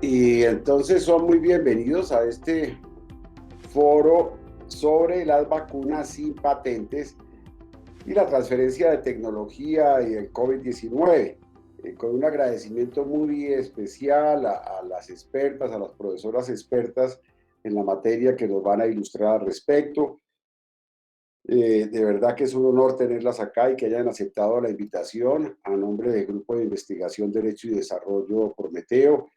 Y entonces son muy bienvenidos a este foro sobre las vacunas sin patentes y la transferencia de tecnología y el COVID-19, con un agradecimiento muy especial a las expertas, a las profesoras expertas en la materia que nos van a ilustrar al respecto. De verdad que es un honor tenerlas acá y que hayan aceptado la invitación a nombre del Grupo de Investigación, Derecho y Desarrollo Prometeo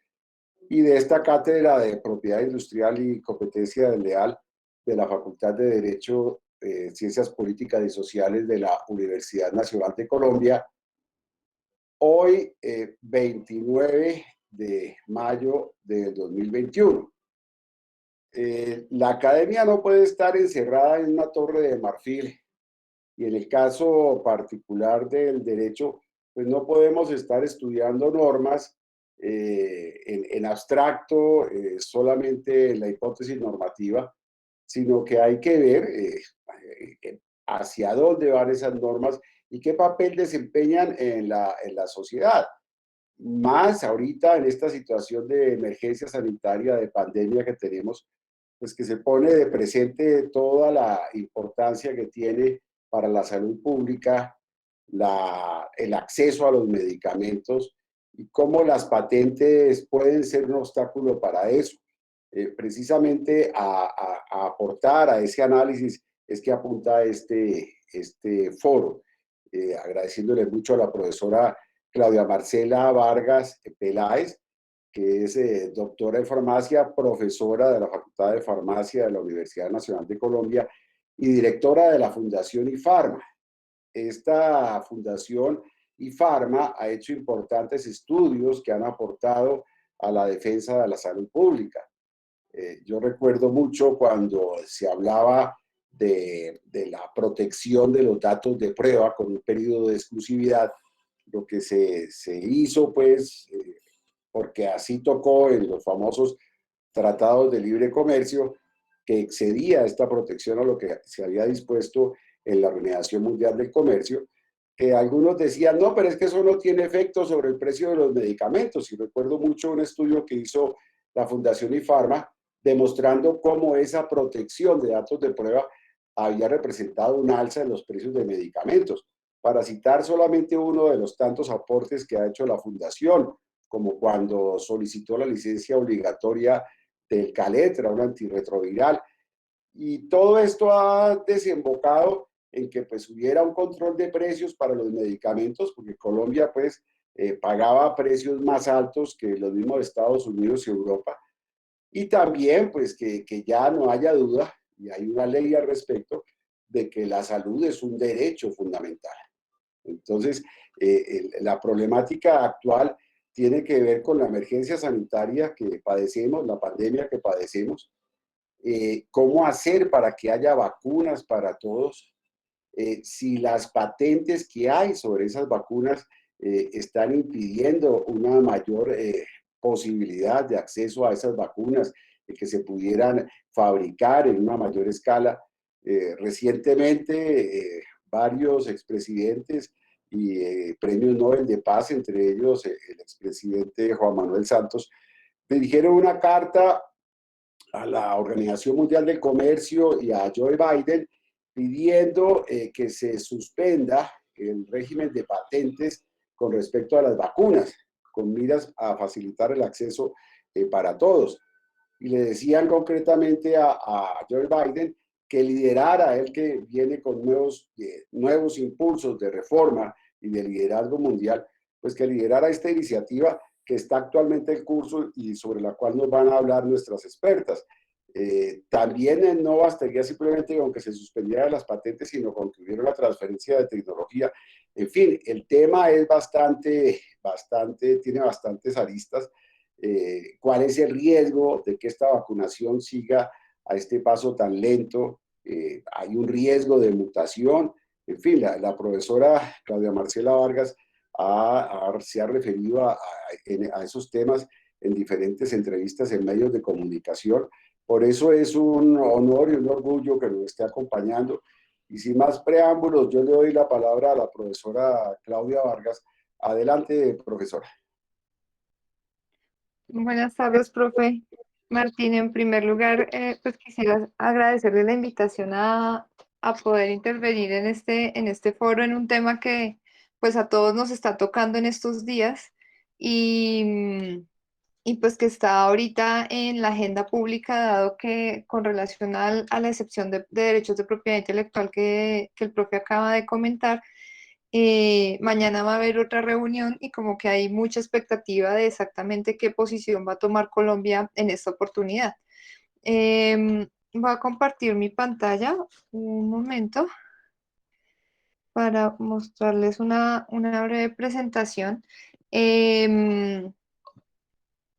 y de esta cátedra de Propiedad Industrial y Competencia Desleal de la Facultad de Derecho, Ciencias Políticas y Sociales de la Universidad Nacional de Colombia, hoy 29 de mayo del 2021. La academia no puede estar encerrada en una torre de marfil y en el caso particular del derecho, pues no podemos estar estudiando normas en abstracto, solamente en la hipótesis normativa, sino que hay que ver hacia dónde van esas normas y qué papel desempeñan en la sociedad. Más ahorita en esta situación de emergencia sanitaria, de pandemia que tenemos, pues que se pone de presente toda la importancia que tiene para la salud pública el acceso a los medicamentos y cómo las patentes pueden ser un obstáculo para eso. Precisamente a aportar a ese análisis es que apunta este foro, agradeciéndole mucho a la profesora Claudia Marcela Vargas Peláez, que es doctora en farmacia, profesora de la Facultad de Farmacia de la Universidad Nacional de Colombia y directora de la Fundación IFARMA. Esta fundación IFARMA ha hecho importantes estudios que han aportado a la defensa de la salud pública. Yo recuerdo mucho cuando se hablaba de la protección de los datos de prueba con un periodo de exclusividad, lo que se hizo, pues, porque así tocó en los famosos tratados de libre comercio, que excedía esta protección a lo que se había dispuesto en la Organización Mundial del Comercio, que algunos decían, no, pero es que eso no tiene efecto sobre el precio de los medicamentos. Y recuerdo mucho un estudio que hizo la Fundación IFARMA, demostrando cómo esa protección de datos de prueba había representado un alza en los precios de medicamentos. Para citar solamente uno de los tantos aportes que ha hecho la Fundación, como cuando solicitó la licencia obligatoria del Caletra, un antirretroviral. Y todo esto ha desembocado en que pues hubiera un control de precios para los medicamentos, porque Colombia pues pagaba precios más altos que los mismos Estados Unidos y Europa. Y también pues que ya no haya duda, y hay una ley al respecto, de que la salud es un derecho fundamental. Entonces, la problemática actual tiene que ver con la emergencia sanitaria que padecemos, la pandemia que padecemos, cómo hacer para que haya vacunas para todos, si las patentes que hay sobre esas vacunas están impidiendo una mayor posibilidad de acceso a esas vacunas, de que se pudieran fabricar en una mayor escala. Recientemente, varios expresidentes y premios Nobel de Paz, entre ellos el expresidente Juan Manuel Santos, dirigieron una carta a la Organización Mundial del Comercio y a Joe Biden pidiendo que se suspenda el régimen de patentes con respecto a las vacunas, con miras a facilitar el acceso para todos. Y le decían concretamente a Joe Biden que liderara, él que viene con nuevos impulsos de reforma y de liderazgo mundial, pues que liderara esta iniciativa que está actualmente en curso y sobre la cual nos van a hablar nuestras expertas. También no bastaría simplemente con que se suspendieran las patentes, sino con que hubiera la transferencia de tecnología. En fin, el tema es tiene bastantes aristas. ¿Cuál es el riesgo de que esta vacunación siga a este paso tan lento? Hay un riesgo de mutación. En fin, la profesora Claudia Marcela Vargas se ha referido a esos temas en diferentes entrevistas en medios de comunicación. Por eso es un honor y un orgullo que nos esté acompañando. Y sin más preámbulos, yo le doy la palabra a la profesora Claudia Vargas. Adelante, profesora. Buenas tardes, profe Martín. En primer lugar, pues quisiera agradecerle la invitación a poder intervenir en este foro en un tema que pues a todos nos está tocando en estos días y, y pues que está ahorita en la agenda pública, dado que con relación a la excepción de derechos de propiedad intelectual que el profe acaba de comentar, mañana va a haber otra reunión y como que hay mucha expectativa de exactamente qué posición va a tomar Colombia en esta oportunidad. Voy a compartir mi pantalla un momento para mostrarles una breve presentación em,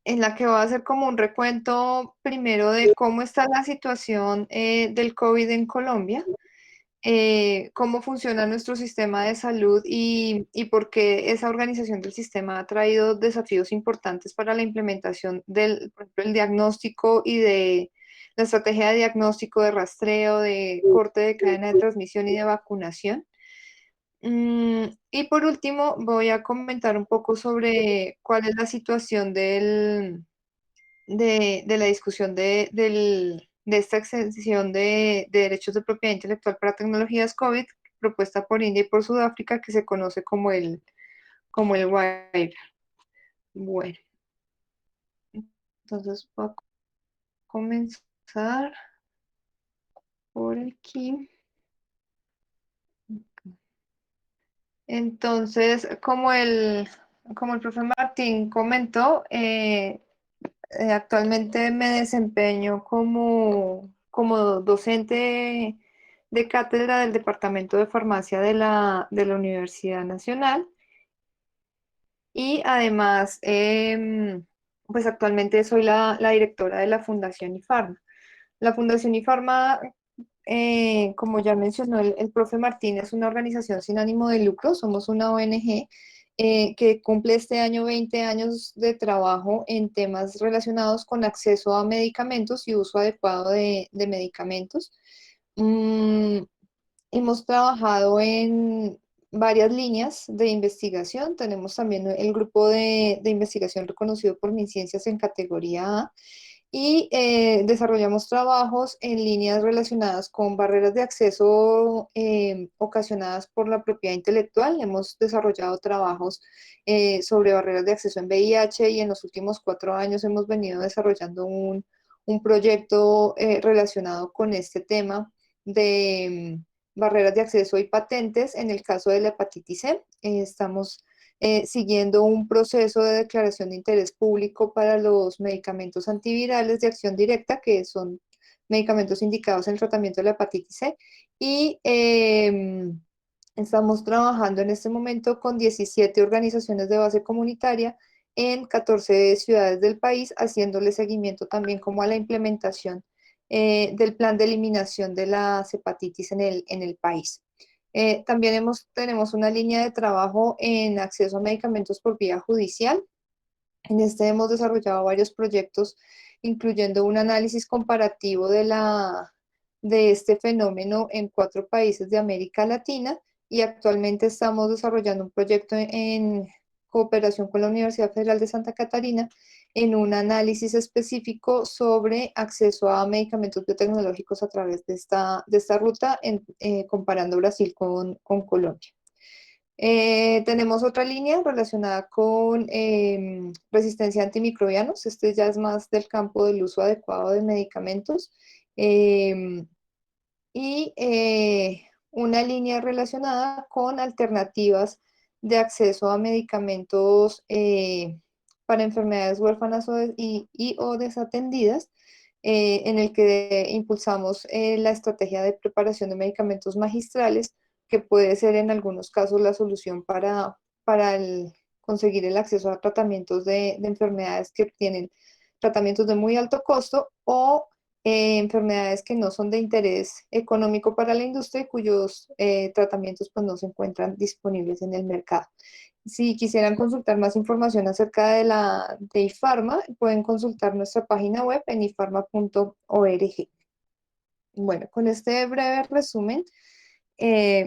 en la que voy a hacer como un recuento primero de cómo está la situación del COVID en Colombia, cómo funciona nuestro sistema de salud y por qué esa organización del sistema ha traído desafíos importantes para la implementación del, por ejemplo, el diagnóstico y de la estrategia de diagnóstico, de rastreo, de corte de cadena de transmisión y de vacunación. Y por último, voy a comentar un poco sobre cuál es la situación de la discusión de esta extensión de derechos de propiedad intelectual para tecnologías COVID, propuesta por India y por Sudáfrica, que se conoce como el WIPE. Bueno, entonces voy a comenzar por aquí. Entonces, como el profe Martín comentó, actualmente me desempeño como docente de cátedra del Departamento de Farmacia de la Universidad Nacional y además, pues actualmente soy la directora de la Fundación IFARMA. La Fundación IFARMA, como ya mencionó el profe Martín, es una organización sin ánimo de lucro, somos una ONG que cumple este año 20 años de trabajo en temas relacionados con acceso a medicamentos y uso adecuado de medicamentos. Mm, Hemos trabajado en varias líneas de investigación. Tenemos también el grupo de investigación reconocido por MinCiencias en categoría A y desarrollamos trabajos en líneas relacionadas con barreras de acceso ocasionadas por la propiedad intelectual. Hemos desarrollado trabajos sobre barreras de acceso en VIH y en los últimos 4 años hemos venido desarrollando un proyecto relacionado con este tema de barreras de acceso y patentes en el caso de la hepatitis C. Estamos siguiendo un proceso de declaración de interés público para los medicamentos antivirales de acción directa, que son medicamentos indicados en el tratamiento de la hepatitis C. Y estamos trabajando en este momento con 17 organizaciones de base comunitaria en 14 ciudades del país, haciéndole seguimiento también como a la implementación del plan de eliminación de la hepatitis en el país. También tenemos una línea de trabajo en acceso a medicamentos por vía judicial. En este hemos desarrollado varios proyectos, incluyendo un análisis comparativo de este fenómeno en 4 países de América Latina y actualmente estamos desarrollando un proyecto en cooperación con la Universidad Federal de Santa Catarina en un análisis específico sobre acceso a medicamentos biotecnológicos a través de esta ruta, comparando Brasil con Colombia. Tenemos otra línea relacionada con resistencia a antimicrobianos. Este ya es más del campo del uso adecuado de medicamentos. Em, y una línea relacionada con alternativas de acceso a medicamentos para enfermedades huérfanas o desatendidas, en el que impulsamos la estrategia de preparación de medicamentos magistrales, que puede ser en algunos casos la solución para conseguir el acceso a tratamientos de enfermedades que tienen tratamientos de muy alto costo o enfermedades que no son de interés económico para la industria y cuyos tratamientos pues, no se encuentran disponibles en el mercado. Si quisieran consultar más información acerca de IFARMA, pueden consultar nuestra página web en ifarma.org. Bueno, con este breve resumen,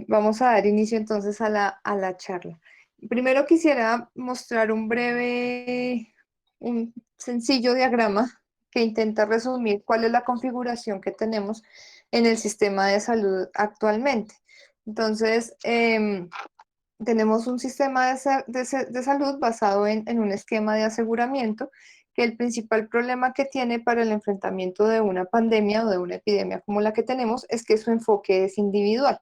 vamos a dar inicio entonces a la charla. Primero quisiera mostrar un sencillo diagrama que intenta resumir cuál es la configuración que tenemos en el sistema de salud actualmente. Entonces, tenemos un sistema de salud basado en un esquema de aseguramiento que el principal problema que tiene para el enfrentamiento de una pandemia o de una epidemia como la que tenemos es que su enfoque es individual.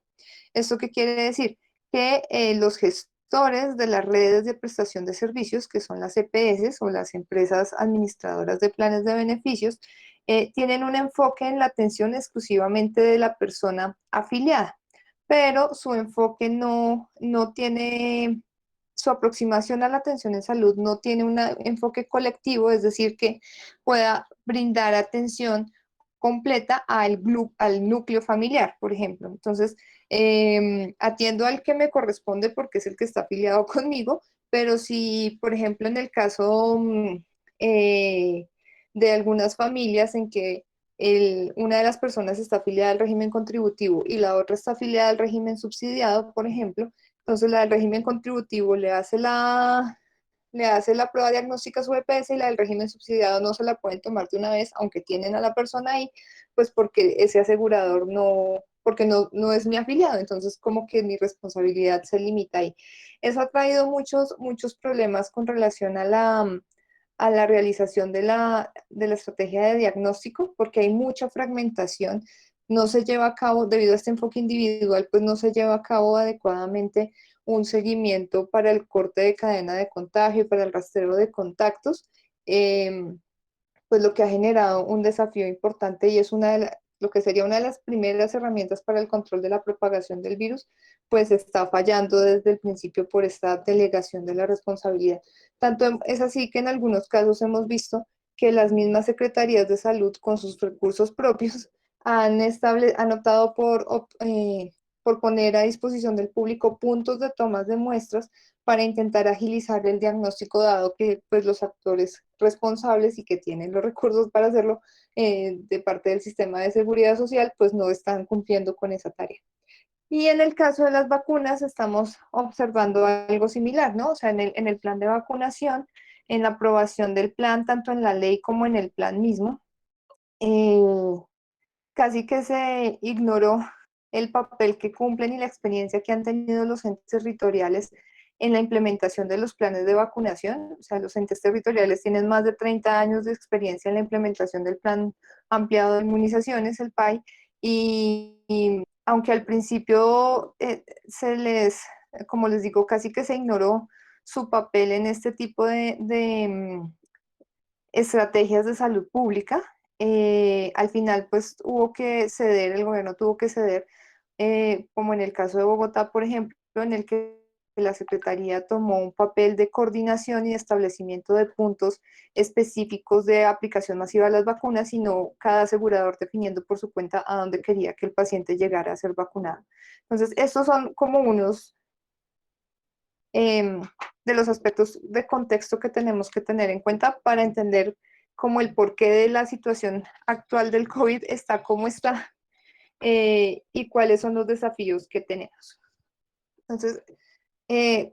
¿Esto qué quiere decir? Que los gestores de las redes de prestación de servicios, que son las EPS o las empresas administradoras de planes de beneficios, tienen un enfoque en la atención exclusivamente de la persona afiliada, pero su enfoque no tiene, su aproximación a la atención en salud no tiene un enfoque colectivo, es decir, que pueda brindar atención completa al núcleo familiar, por ejemplo. Entonces, atiendo al que me corresponde porque es el que está afiliado conmigo, pero si, por ejemplo, en el caso eh, de algunas familias en que una de las personas está afiliada al régimen contributivo y la otra está afiliada al régimen subsidiado, por ejemplo, entonces la del régimen contributivo le hace la prueba diagnóstica a su EPS y la del régimen subsidiado no se la pueden tomar de una vez, aunque tienen a la persona ahí, pues porque ese asegurador porque no es mi afiliado, entonces como que mi responsabilidad se limita ahí. Eso ha traído muchos problemas con relación a la realización de la estrategia de diagnóstico, porque hay mucha fragmentación, no se lleva a cabo, debido a este enfoque individual, pues no se lleva a cabo adecuadamente un seguimiento para el corte de cadena de contagio, para el rastreo de contactos, pues lo que ha generado un desafío importante y es lo que sería una de las primeras herramientas para el control de la propagación del virus, pues está fallando desde el principio por esta delegación de la responsabilidad. Es así que en algunos casos hemos visto que las mismas secretarías de salud con sus recursos propios han optado por poner a disposición del público puntos de tomas de muestras para intentar agilizar el diagnóstico, dado que pues, los actores responsables y que tienen los recursos para hacerlo de parte del sistema de seguridad social, pues no están cumpliendo con esa tarea. Y en el caso de las vacunas estamos observando algo similar, ¿no? O sea, en el plan de vacunación, en la aprobación del plan, tanto en la ley como en el plan mismo, eh, casi que se ignoró el papel que cumplen y la experiencia que han tenido los entes territoriales en la implementación de los planes de vacunación. O sea, los entes territoriales tienen más de 30 años de experiencia en la implementación del Plan Ampliado de Inmunizaciones, el PAI, y aunque al principio como les digo, casi que se ignoró su papel en este tipo de estrategias de salud pública. Al final, pues hubo que ceder, el gobierno tuvo que ceder, como en el caso de Bogotá, por ejemplo, en el que la Secretaría tomó un papel de coordinación y de establecimiento de puntos específicos de aplicación masiva de las vacunas, sino cada asegurador definiendo por su cuenta a dónde quería que el paciente llegara a ser vacunado. Entonces, estos son como unos eh, de los aspectos de contexto que tenemos que tener en cuenta para entender como el porqué de la situación actual del COVID está como está y cuáles son los desafíos que tenemos. Entonces,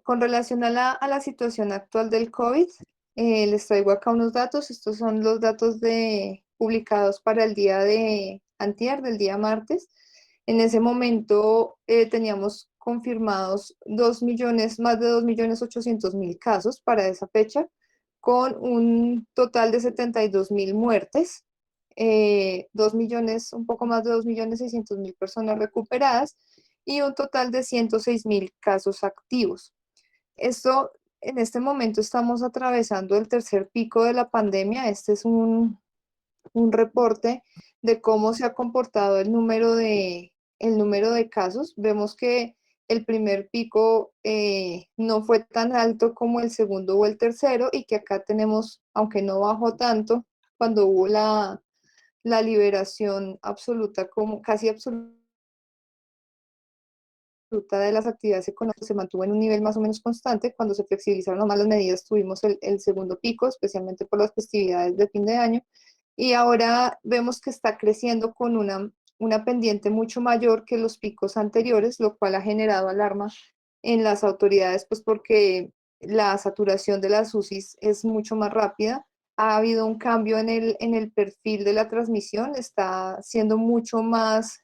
con relación a la situación actual del COVID, les traigo acá unos datos. Estos son los datos publicados para el día de antier, del día martes. En ese momento teníamos confirmados 2 millones, más de 2.800.000 casos para esa fecha, con un total de 72.000 muertes, 2 millones, un poco más de 2.600.000 personas recuperadas y un total de 106.000 casos activos. Esto, en este momento estamos atravesando el tercer pico de la pandemia. Este es un reporte de cómo se ha comportado el número de casos. Vemos que el primer pico no fue tan alto como el segundo o el tercero y que acá tenemos, aunque no bajó tanto, cuando hubo la liberación absoluta, como casi absoluta de las actividades económicas se mantuvo en un nivel más o menos constante. Cuando se flexibilizaron más las medidas, tuvimos el segundo pico, especialmente por las festividades de fin de año. Y ahora vemos que está creciendo con una pendiente mucho mayor que los picos anteriores, lo cual ha generado alarma en las autoridades, pues porque la saturación de las UCIs es mucho más rápida ha habido un cambio en el perfil de la transmisión, está siendo mucho más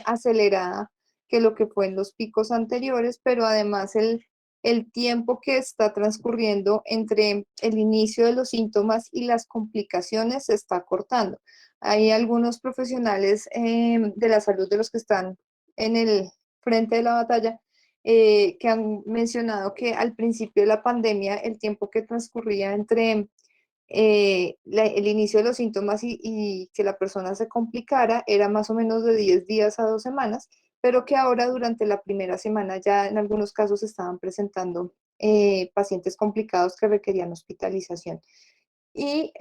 acelerada que lo que fue en los picos anteriores, pero además el tiempo que está transcurriendo entre el inicio de los síntomas y las complicaciones se está cortando. Hay algunos profesionales de la salud de los que están en el frente de la batalla que han mencionado que al principio de la pandemia el tiempo que transcurría entre el inicio de los síntomas y que la persona se complicara era más o menos de 10 días a 2 semanas, pero que ahora durante la primera semana ya en algunos casos estaban presentando pacientes complicados que requerían hospitalización. Y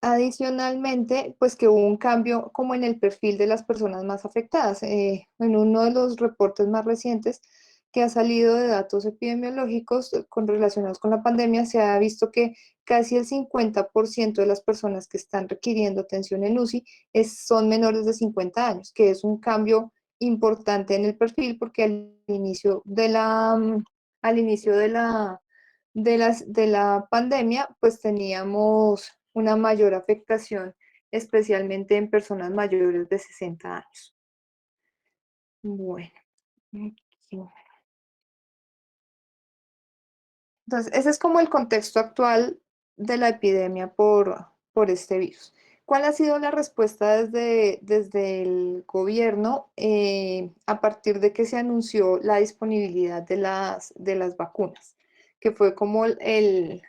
adicionalmente, pues que hubo un cambio como en el perfil de las personas más afectadas. En uno de los reportes más recientes que ha salido de datos epidemiológicos relacionados con la pandemia, se ha visto que casi el 50% de las personas que están requiriendo atención en UCI son menores de 50 años, que es un cambio importante en el perfil porque al inicio de la pandemia, pues teníamos una mayor afectación, especialmente en personas mayores de 60 años. Bueno, aquí. Entonces, ese es como el contexto actual de la epidemia por este virus. ¿Cuál ha sido la respuesta desde el gobierno a partir de que se anunció la disponibilidad de las vacunas? Que fue como la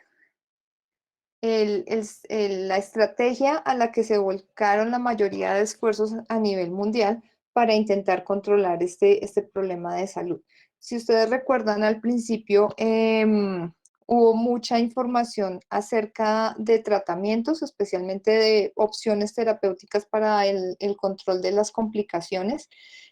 estrategia a la que se volcaron la mayoría de esfuerzos a nivel mundial para intentar controlar este problema de salud. Si ustedes recuerdan al principio, hubo mucha información acerca de tratamientos, especialmente de opciones terapéuticas para el control de las complicaciones.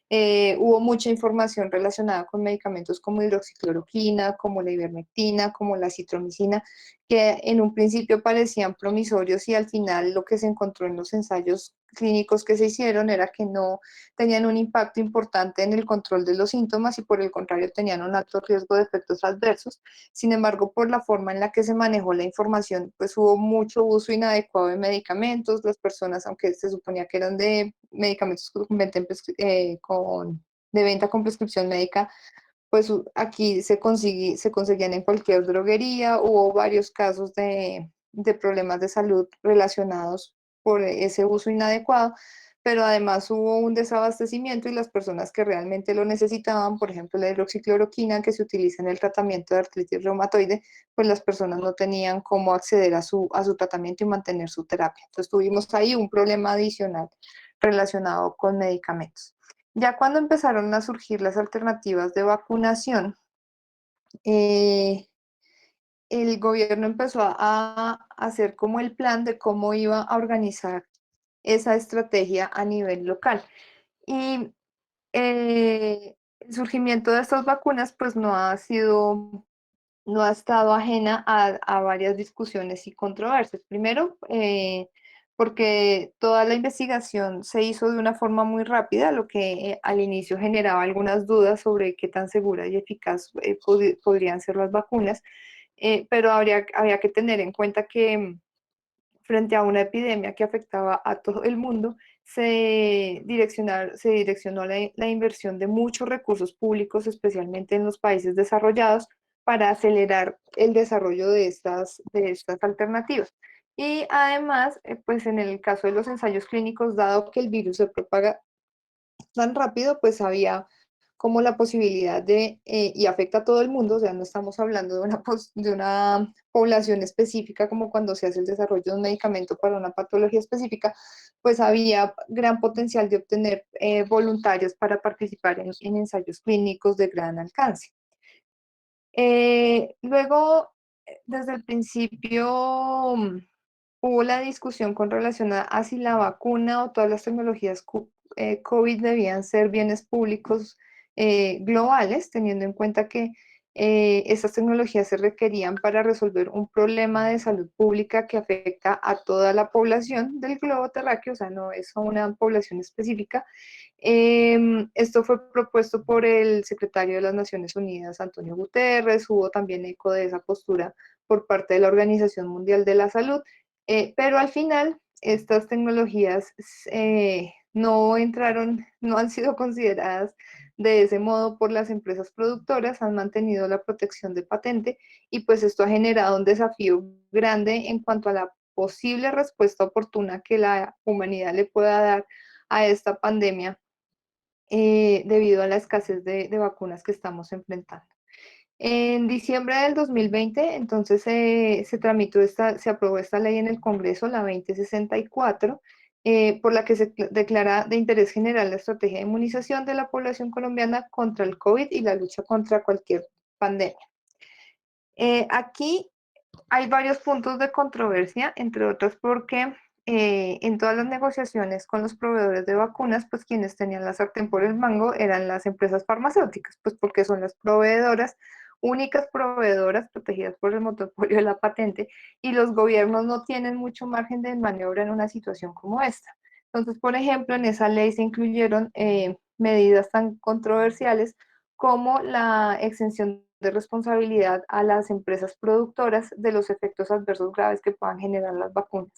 Hubo mucha información relacionada con medicamentos como hidroxicloroquina, como la ivermectina, como la citromicina, que en un principio parecían promisorios y al final lo que se encontró en los ensayos clínicos que se hicieron era que no tenían un impacto importante en el control de los síntomas y por el contrario tenían un alto riesgo de efectos adversos. Sin embargo, por la forma en la que se manejó la información, pues hubo mucho uso inadecuado de medicamentos. Las personas, aunque se suponía que eran de medicamentos de venta con prescripción médica, pues aquí se conseguían en cualquier droguería. Hubo varios casos de problemas de salud relacionados por ese uso inadecuado, pero además hubo un desabastecimiento y las personas que realmente lo necesitaban, por ejemplo, la hidroxicloroquina que se utiliza en el tratamiento de artritis reumatoide, pues las personas no tenían cómo acceder a su tratamiento y mantener su terapia. Entonces tuvimos ahí un problema adicional relacionado con medicamentos. Ya cuando empezaron a surgir las alternativas de vacunación, eh, el gobierno empezó a hacer como el plan de cómo iba a organizar esa estrategia a nivel local. Y el surgimiento de estas vacunas pues no ha estado ajena a varias discusiones y controversias. Primero, porque toda la investigación se hizo de una forma muy rápida, lo que al inicio generaba algunas dudas sobre qué tan segura y eficaz podrían ser las vacunas, pero había que tener en cuenta que frente a una epidemia que afectaba a todo el mundo, se direccionó la inversión de muchos recursos públicos, especialmente en los países desarrollados, para acelerar el desarrollo de estas alternativas. Y además, pues en el caso de los ensayos clínicos, dado que el virus se propaga tan rápido, pues había como la posibilidad y afecta a todo el mundo, o sea, no estamos hablando de una población específica como cuando se hace el desarrollo de un medicamento para una patología específica, pues había gran potencial de obtener voluntarios para participar en ensayos clínicos de gran alcance. Luego, desde el principio, hubo la discusión con relación a si la vacuna o todas las tecnologías COVID debían ser bienes públicos globales, teniendo en cuenta que estas tecnologías se requerían para resolver un problema de salud pública que afecta a toda la población del globo terráqueo, o sea, no es a una población específica. Esto fue propuesto por el secretario de las Naciones Unidas, Antonio Guterres. Hubo también eco de esa postura por parte de la Organización Mundial de la Salud, pero al final estas tecnologías no entraron, no han sido consideradas de ese modo por las empresas productoras, han mantenido la protección de patente y pues esto ha generado un desafío grande en cuanto a la posible respuesta oportuna que la humanidad le pueda dar a esta pandemia debido a la escasez de vacunas que estamos enfrentando. En diciembre del 2020, entonces se aprobó esta ley en el Congreso, la 2064, por la que se declara de interés general la estrategia de inmunización de la población colombiana contra el COVID y la lucha contra cualquier pandemia. Aquí hay varios puntos de controversia, entre otros porque en todas las negociaciones con los proveedores de vacunas, pues quienes tenían la sartén por el mango eran las empresas farmacéuticas, pues porque son las proveedoras, únicas proveedoras protegidas por el monopolio de la patente, y los gobiernos no tienen mucho margen de maniobra en una situación como esta. Entonces, por ejemplo, en esa ley se incluyeron medidas tan controversiales como la exención de responsabilidad a las empresas productoras de los efectos adversos graves que puedan generar las vacunas.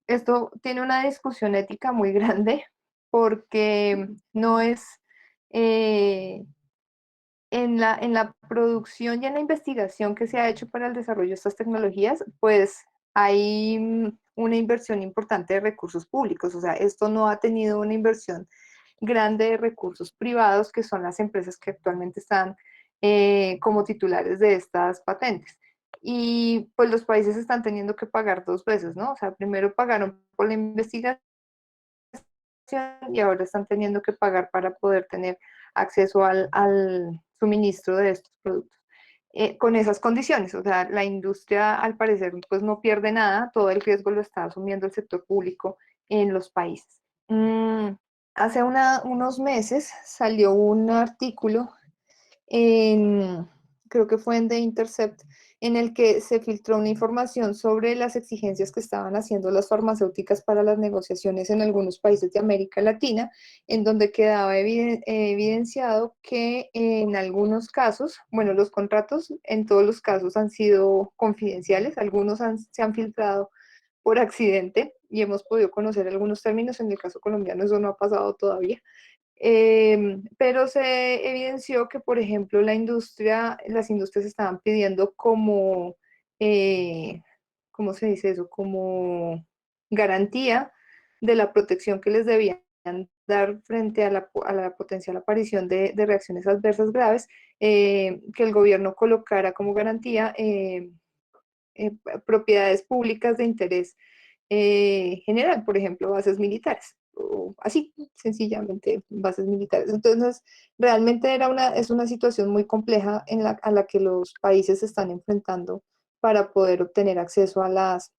Esto tiene una discusión ética muy grande porque no es en la producción y en la investigación que se ha hecho para el desarrollo de estas tecnologías, pues hay una inversión importante de recursos públicos. O sea, esto no ha tenido una inversión grande de recursos privados, que son las empresas que actualmente están como titulares de estas patentes. Y pues los países están teniendo que pagar dos veces, ¿no? O sea, primero pagaron por la investigación y ahora están teniendo que pagar para poder tener acceso al suministro de estos productos. Con esas condiciones, o sea, la industria al parecer pues no pierde nada, todo el riesgo lo está asumiendo el sector público en los países. Hace unos meses salió un artículo en, creo que fue en The Intercept, en el que se filtró una información sobre las exigencias que estaban haciendo las farmacéuticas para las negociaciones en algunos países de América Latina, en donde quedaba evidenciado que en algunos casos, bueno, los contratos en todos los casos han sido confidenciales, algunos se han filtrado por accidente y hemos podido conocer algunos términos, en el caso colombiano eso no ha pasado todavía, pero se evidenció que, por ejemplo, las industrias estaban pidiendo como, ¿cómo se dice eso? Como garantía de la protección que les debían dar frente a la potencial aparición de reacciones adversas graves, que el gobierno colocara como garantía eh, propiedades públicas de interés general, por ejemplo, bases militares, o así, sencillamente, bases militares. Entonces, realmente es una situación muy compleja a la que los países se están enfrentando para poder obtener acceso a las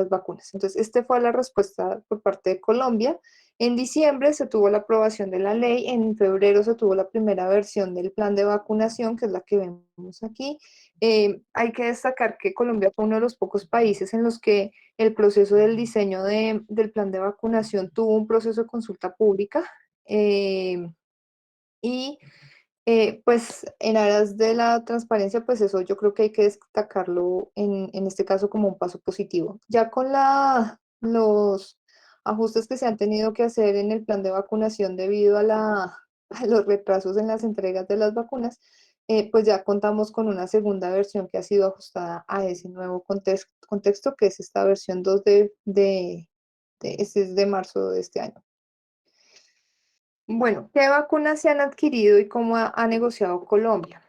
vacunas. Entonces, esta fue la respuesta por parte de Colombia. En diciembre se tuvo la aprobación de la ley, en febrero se tuvo la primera versión del plan de vacunación, que es la que vemos aquí. Hay que destacar que Colombia fue uno de los pocos países en los que el proceso del diseño del plan de vacunación tuvo un proceso de consulta pública y pues en aras de la transparencia, pues eso yo creo que hay que destacarlo en este caso como un paso positivo. Ya con los ajustes que se han tenido que hacer en el plan de vacunación debido a los retrasos en las entregas de las vacunas, pues ya contamos con una segunda versión que ha sido ajustada a ese nuevo contexto, que es esta versión 2 este es de marzo de este año. Bueno, ¿qué vacunas se han adquirido y cómo ha negociado Colombia?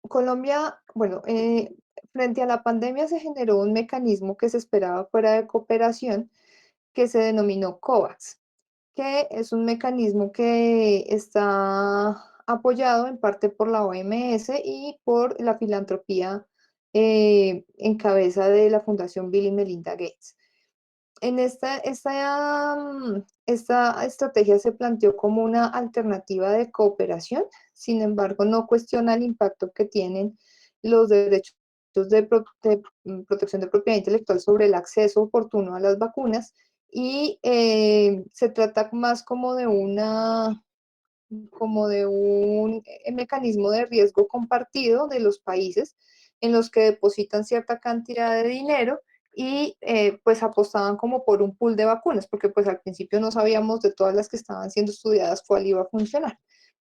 Colombia, bueno, frente a la pandemia se generó un mecanismo que se esperaba fuera de cooperación que se denominó COVAX, que es un mecanismo que está apoyado en parte por la OMS y por la filantropía en cabeza de la Fundación Bill y Melinda Gates. En esta estrategia se planteó como una alternativa de cooperación, sin embargo, no cuestiona el impacto que tienen los derechos de protección de propiedad intelectual sobre el acceso oportuno a las vacunas y se trata más como de un mecanismo de riesgo compartido de los países en los que depositan cierta cantidad de dinero y pues apostaban como por un pool de vacunas, porque pues al principio no sabíamos de todas las que estaban siendo estudiadas cuál iba a funcionar.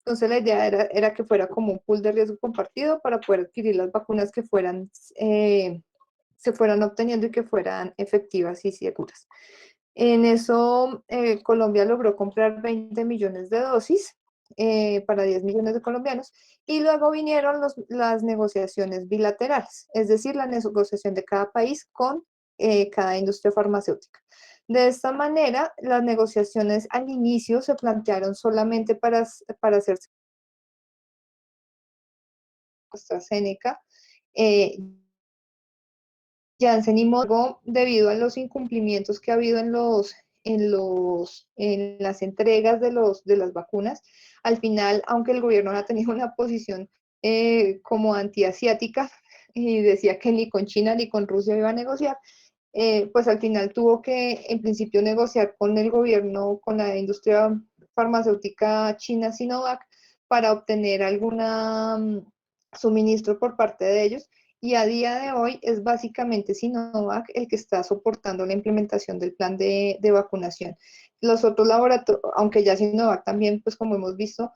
Entonces la idea era que fuera como un pool de riesgo compartido para poder adquirir las vacunas que se fueran obteniendo y que fueran efectivas y seguras. En eso, Colombia logró comprar 20 millones de dosis para 10 millones de colombianos y luego vinieron las negociaciones bilaterales, es decir, la negociación de cada país con cada industria farmacéutica. De esta manera, las negociaciones al inicio se plantearon solamente para hacerse AstraZeneca, eh, Janssen y Moderna, debido a los incumplimientos que ha habido en las entregas de las vacunas, al final, aunque el gobierno ha tenido una posición como antiasiática y decía que ni con China ni con Rusia iba a negociar, pues al final tuvo que, en principio, negociar con el gobierno, con la industria farmacéutica china Sinovac, para obtener alguna suministro por parte de ellos. Y a día de hoy es básicamente Sinovac el que está soportando la implementación del plan de vacunación. Los otros laboratorios, aunque ya Sinovac también, pues como hemos visto,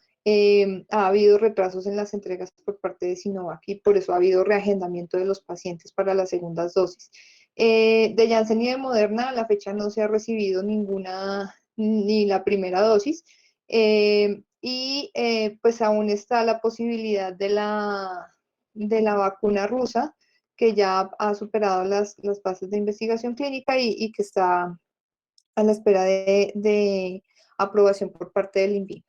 ha habido retrasos en las entregas por parte de Sinovac y por eso ha habido reagendamiento de los pacientes para las segundas dosis. De Janssen y de Moderna, a la fecha no se ha recibido ninguna, ni la primera dosis, y pues aún está la posibilidad de la vacuna rusa, que ya ha superado las fases de investigación clínica y que está a la espera de aprobación por parte del INVIMA.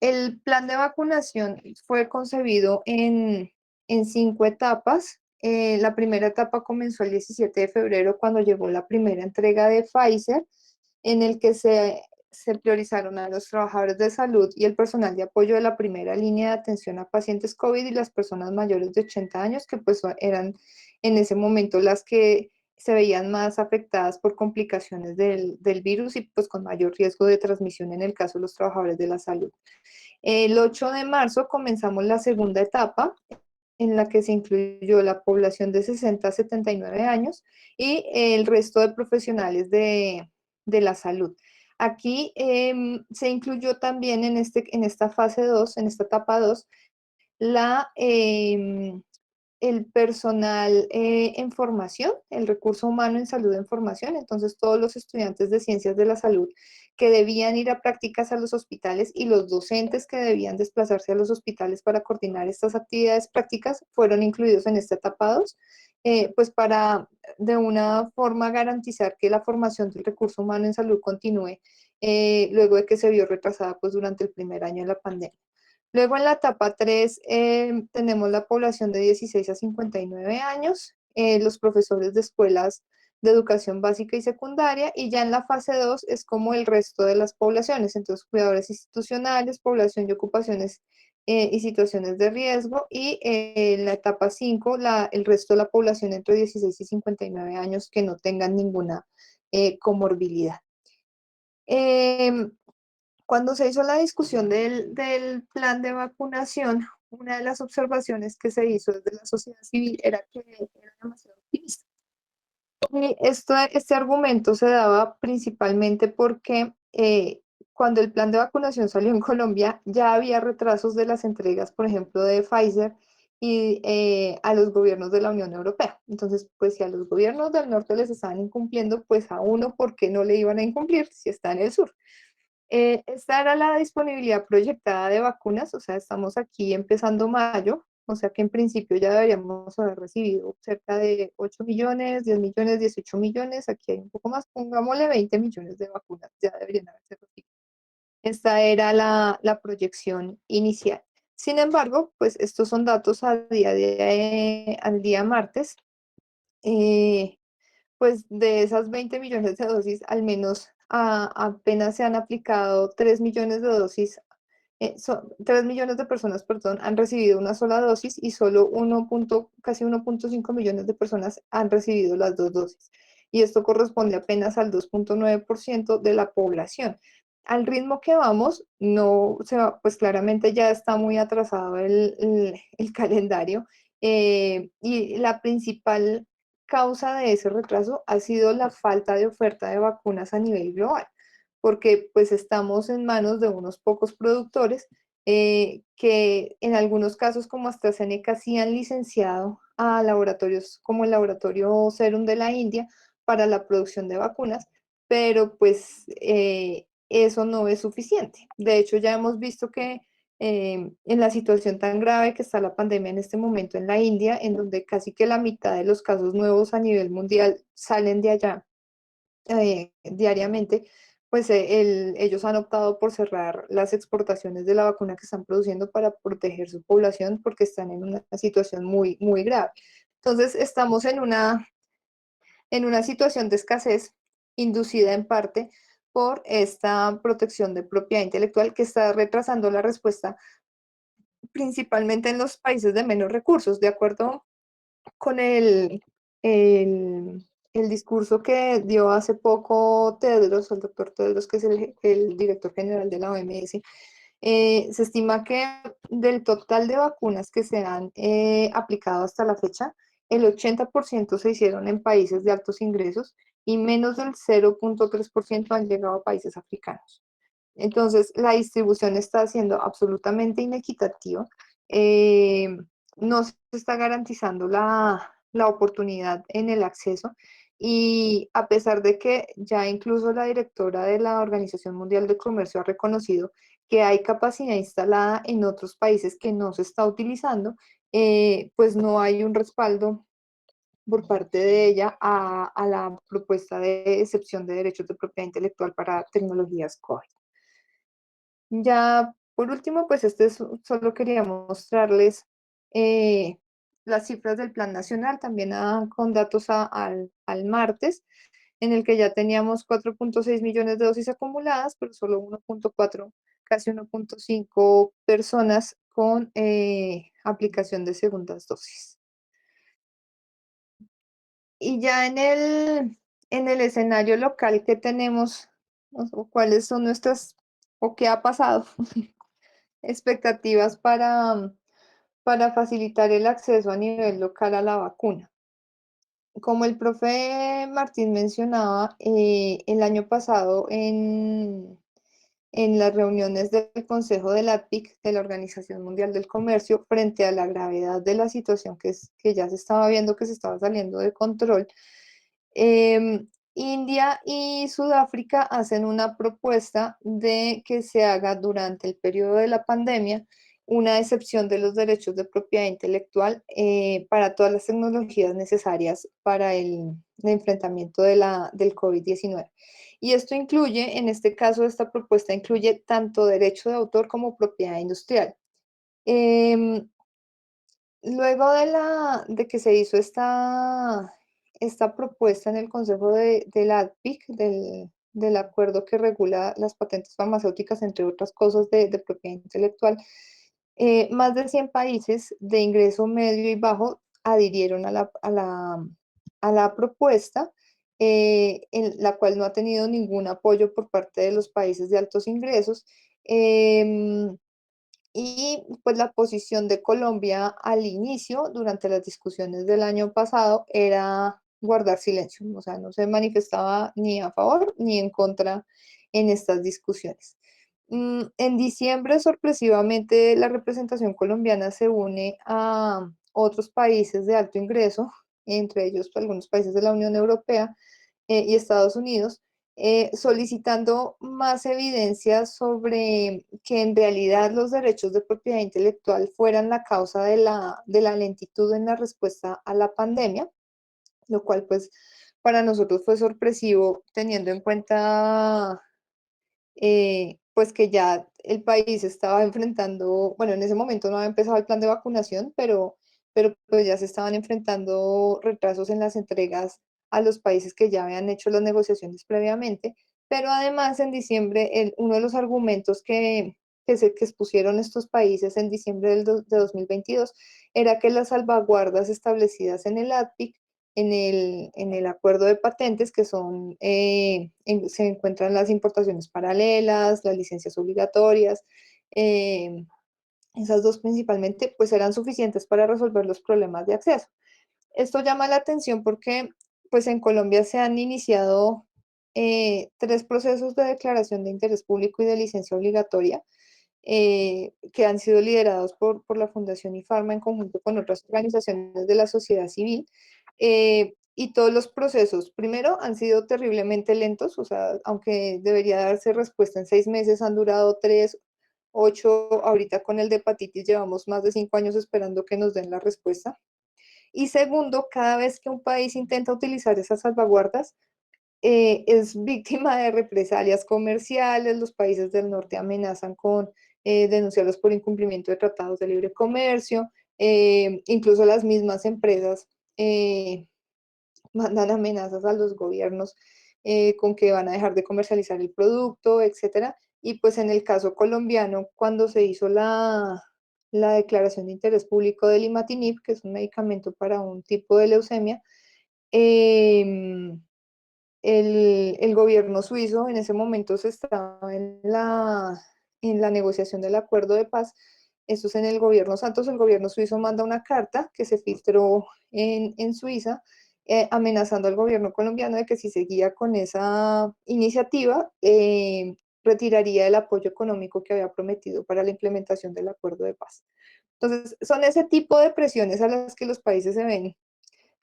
El plan de vacunación fue concebido en 5 etapas. La primera etapa comenzó el 17 de febrero cuando llegó la primera entrega de Pfizer, en el que se priorizaron a los trabajadores de salud y el personal de apoyo de la primera línea de atención a pacientes COVID y las personas mayores de 80 años, que pues eran en ese momento las que se veían más afectadas por complicaciones del virus y pues con mayor riesgo de transmisión en el caso de los trabajadores de la salud. El 8 de marzo comenzamos la segunda etapa, en la que se incluyó la población de 60 a 79 años y el resto de profesionales de la salud. Aquí se incluyó también en esta fase 2, en esta etapa 2, la, el personal en formación, el recurso humano en salud en formación, entonces todos los estudiantes de ciencias de la salud que debían ir a prácticas a los hospitales y los docentes que debían desplazarse a los hospitales para coordinar estas actividades prácticas fueron incluidos en esta etapa 2, pues para de una forma garantizar que la formación del recurso humano en salud continúe luego de que se vio retrasada pues durante el primer año de la pandemia. Luego en la etapa 3 tenemos la población de 16 a 59 años, los profesores de escuelas de educación básica y secundaria, y ya en la fase 2 es como el resto de las poblaciones, entonces cuidadores institucionales, población y ocupaciones y situaciones de riesgo, y en la etapa 5 el resto de la población entre 16 y 59 años que no tengan ninguna comorbilidad. Em, Cuando se hizo la discusión del plan de vacunación, una de las observaciones que se hizo desde la sociedad civil era que era demasiado optimista. Y este argumento se daba principalmente porque cuando el plan de vacunación salió en Colombia, ya había retrasos de las entregas, por ejemplo, de Pfizer y a los gobiernos de la Unión Europea. Entonces, pues si a los gobiernos del norte les estaban incumpliendo, pues a uno, ¿por qué no le iban a incumplir si está en el sur? Esta era la disponibilidad proyectada de vacunas, o sea, estamos aquí empezando mayo, o sea que en principio ya deberíamos haber recibido cerca de 8 millones, 10 millones, 18 millones, aquí hay un poco más, pongámosle 20 millones de vacunas, ya deberían haberse recibido. Esta era la proyección inicial. Sin embargo, pues estos son datos al día martes. Eh, pues de esas 20 millones de dosis, al menos apenas se han aplicado 3 millones de dosis, 3 millones de personas, perdón, han recibido una sola dosis y solo casi 1,5 millones de personas han recibido las dos dosis. Y esto corresponde apenas al 2,9% de la población. Al ritmo que vamos, no se va, pues claramente ya está muy atrasado el calendario y la principal causa de ese retraso ha sido la falta de oferta de vacunas a nivel global, porque pues estamos en manos de unos pocos productores que en algunos casos como AstraZeneca sí han licenciado a laboratorios como el laboratorio Serum de la India para la producción de vacunas, pero pues eso no es suficiente. De hecho, ya hemos visto que en la situación tan grave que está la pandemia en este momento en la India, en donde casi que la mitad de los casos nuevos a nivel mundial salen de allá diariamente, pues ellos han optado por cerrar las exportaciones de la vacuna que están produciendo para proteger su población porque están en una situación muy, muy grave. Entonces, estamos en una situación de escasez inducida en parte por esta protección de propiedad intelectual que está retrasando la respuesta principalmente en los países de menos recursos, de acuerdo con el discurso que dio hace poco Tedros, el doctor Tedros, que es el director general de la OMS. Se estima que del total de vacunas que se han aplicado hasta la fecha, el 80% se hicieron en países de altos ingresos y menos del 0,3% han llegado a países africanos. Entonces, la distribución está siendo absolutamente inequitativa. eh, no se está garantizando la oportunidad en el acceso y a pesar de que ya incluso la directora de la Organización Mundial de Comercio ha reconocido que hay capacidad instalada en otros países que no se está utilizando, pues no hay un respaldo por parte de ella a la propuesta de excepción de derechos de propiedad intelectual para tecnologías COVID. Ya por último, pues solo quería mostrarles eh, las cifras del Plan Nacional, también con datos al martes, en el que ya teníamos 4,6 millones de dosis acumuladas, pero solo 1,4, casi 1,5 personas con aplicación de segundas dosis. Y ya en el escenario local que tenemos, o cuáles son nuestras, o qué ha pasado expectativas para facilitar el acceso a nivel local a la vacuna. Como el profe Martín mencionaba, el año pasado en las reuniones del Consejo de la APIC, de la Organización Mundial del Comercio, frente a la gravedad de la situación que ya se estaba viendo que se estaba saliendo de control, India y Sudáfrica hacen una propuesta de que se haga durante el periodo de la pandemia una excepción de los derechos de propiedad intelectual para todas las tecnologías necesarias para el enfrentamiento del COVID-19. Y esto incluye, en este caso, esta propuesta incluye tanto derecho de autor como propiedad industrial. Em, Luego de que se hizo esta propuesta en el Consejo de la ADPIC, del acuerdo que regula las patentes farmacéuticas, entre otras cosas de propiedad intelectual, más de 100 países de ingreso medio y bajo adhirieron a la propuesta, en la cual no ha tenido ningún apoyo por parte de los países de altos ingresos. Y pues la posición de Colombia al inicio, durante las discusiones del año pasado, era guardar silencio, o sea, no se manifestaba ni a favor ni en contra en estas discusiones. En diciembre, sorpresivamente, la representación colombiana se une a otros países de alto ingreso, entre ellos algunos países de la Unión Europea y Estados Unidos, solicitando más evidencia sobre que en realidad los derechos de propiedad intelectual fueran la causa de la lentitud en la respuesta a la pandemia, lo cual pues para nosotros fue sorpresivo teniendo en cuenta pues que ya el país estaba enfrentando, bueno, en ese momento no había empezado el plan de vacunación, pero pues ya se estaban enfrentando retrasos en las entregas a los países que ya habían hecho las negociaciones previamente, pero además en diciembre uno de los argumentos que expusieron estos países en diciembre de 2022 era que las salvaguardas establecidas en el ADPIC en el acuerdo de patentes, que son, se encuentran las importaciones paralelas, las licencias obligatorias, eh, esas dos principalmente, pues eran suficientes para resolver los problemas de acceso. Esto llama la atención porque pues en Colombia se han iniciado tres procesos de declaración de interés público y de licencia obligatoria que han sido liderados por la Fundación IFARMA en conjunto con otras organizaciones de la sociedad civil. Y todos los procesos, primero, han sido terriblemente lentos, o sea, aunque debería darse respuesta en 6 meses, han durado 3, 8, ahorita con el de hepatitis llevamos más de 5 años esperando que nos den la respuesta. Y segundo, cada vez que un país intenta utilizar esas salvaguardas, es víctima de represalias comerciales, los países del norte amenazan con denunciarlos por incumplimiento de tratados de libre comercio, incluso las mismas empresas eh, mandan amenazas a los gobiernos con que van a dejar de comercializar el producto, etcétera. Y pues en el caso colombiano, cuando se hizo la declaración de interés público del imatinib, que es un medicamento para un tipo de leucemia, eh, el gobierno suizo en ese momento se estaba en la negociación del acuerdo de paz. Esto es en el gobierno Santos. El gobierno suizo manda una carta que se filtró en Suiza, amenazando al gobierno colombiano de que si seguía con esa iniciativa, retiraría el apoyo económico que había prometido para la implementación del acuerdo de paz. Entonces, son ese tipo de presiones a las que los países se ven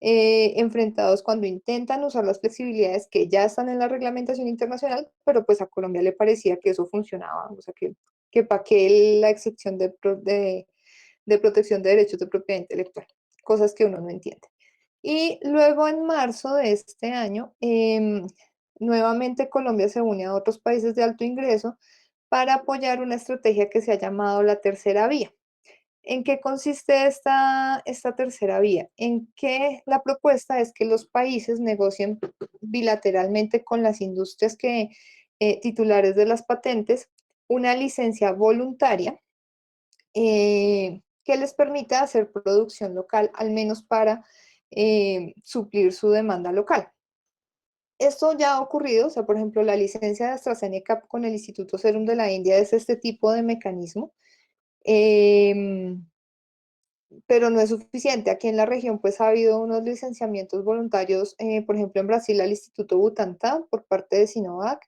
enfrentados cuando intentan usar las flexibilidades que ya están en la reglamentación internacional, pero pues a Colombia le parecía que eso funcionaba, o sea, que para qué la excepción de protección de derechos de propiedad intelectual, cosas que uno no entiende. Y luego en marzo de este año, nuevamente Colombia se une a otros países de alto ingreso para apoyar una estrategia que se ha llamado la tercera vía. ¿En qué consiste esta tercera vía? En que la propuesta es que los países negocien bilateralmente con las industrias titulares de las patentes una licencia voluntaria que les permita hacer producción local, al menos para suplir su demanda local. Esto ya ha ocurrido, o sea, por ejemplo, la licencia de AstraZeneca con el Instituto Serum de la India es este tipo de mecanismo. Eh, pero no es suficiente. Aquí en la región pues ha habido unos licenciamientos voluntarios, por ejemplo en Brasil al Instituto Butantan por parte de Sinovac,